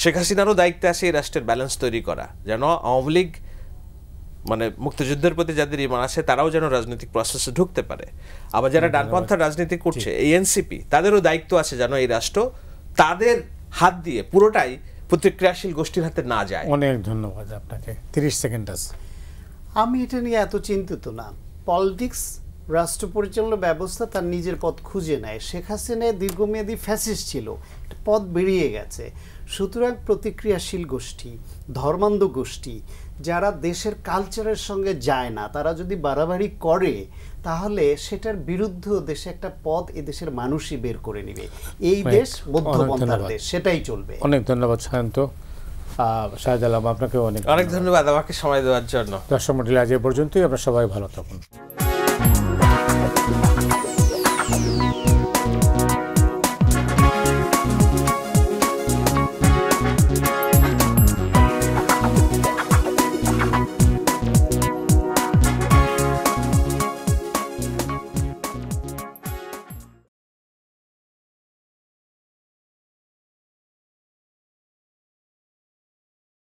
B: শেখ হাসিনারও দায়িত্ব আছে এই রাষ্ট্রের ব্যালেন্স তৈরি করা, যেন আওয়ামী লীগ মানে মুক্তিযুদ্ধের প্রতি যাদের ইমান আছে তারাও যেন রাজনৈতিক প্রসেসে ঢুকতে পারে। আবার যারা ডানপন্থার রাজনীতি করছে, এই এনসিপি, তাদেরও দায়িত্ব আছে যেন এই রাষ্ট্র তাদের হাত দিয়ে পুরোটাই প্রতিক্রিয়াশীল গোষ্ঠীর হাতে না যায়।
A: অনেক ধন্যবাদ আপনাকে। 30 সেকেন্ড আছে।
C: আমি এটা নিয়ে এত চিন্তিত না। পলিটিক্স, রাষ্ট্র পরিচালনা ব্যবস্থা তার নিজের পথ খুঁজে নেয়। শেখ হাসিনা দীর্ঘমেয়াদী ফ্যাসিস্ট ছিল, পথ বেরিয়ে গেছে। সুতরাং প্রতিক্রিয়াশীল গোষ্ঠী, ধর্মান্ধ গোষ্ঠী, যারা দেশের কালচারের সঙ্গে যায় না, তারা যদি বাড়াবাড়ি করে, তাহলে সেটার বিরুদ্ধে দেশে একটা পথ এদেশের মানুষই বের করে নেবে। এই দেশ মধ্যপন্থার দেশ, সেটাই চলবে।
A: অনেক ধন্যবাদ সায়ন্ত। শাহেদ আলম, আপনাকে অনেক
B: ধন্যবাদ আমাকে সময় দেওয়ার জন্য।
A: দর্শক মণ্ডলী, আজ এ পর্যন্তই। আপনারা সবাই ভালো থাকুন।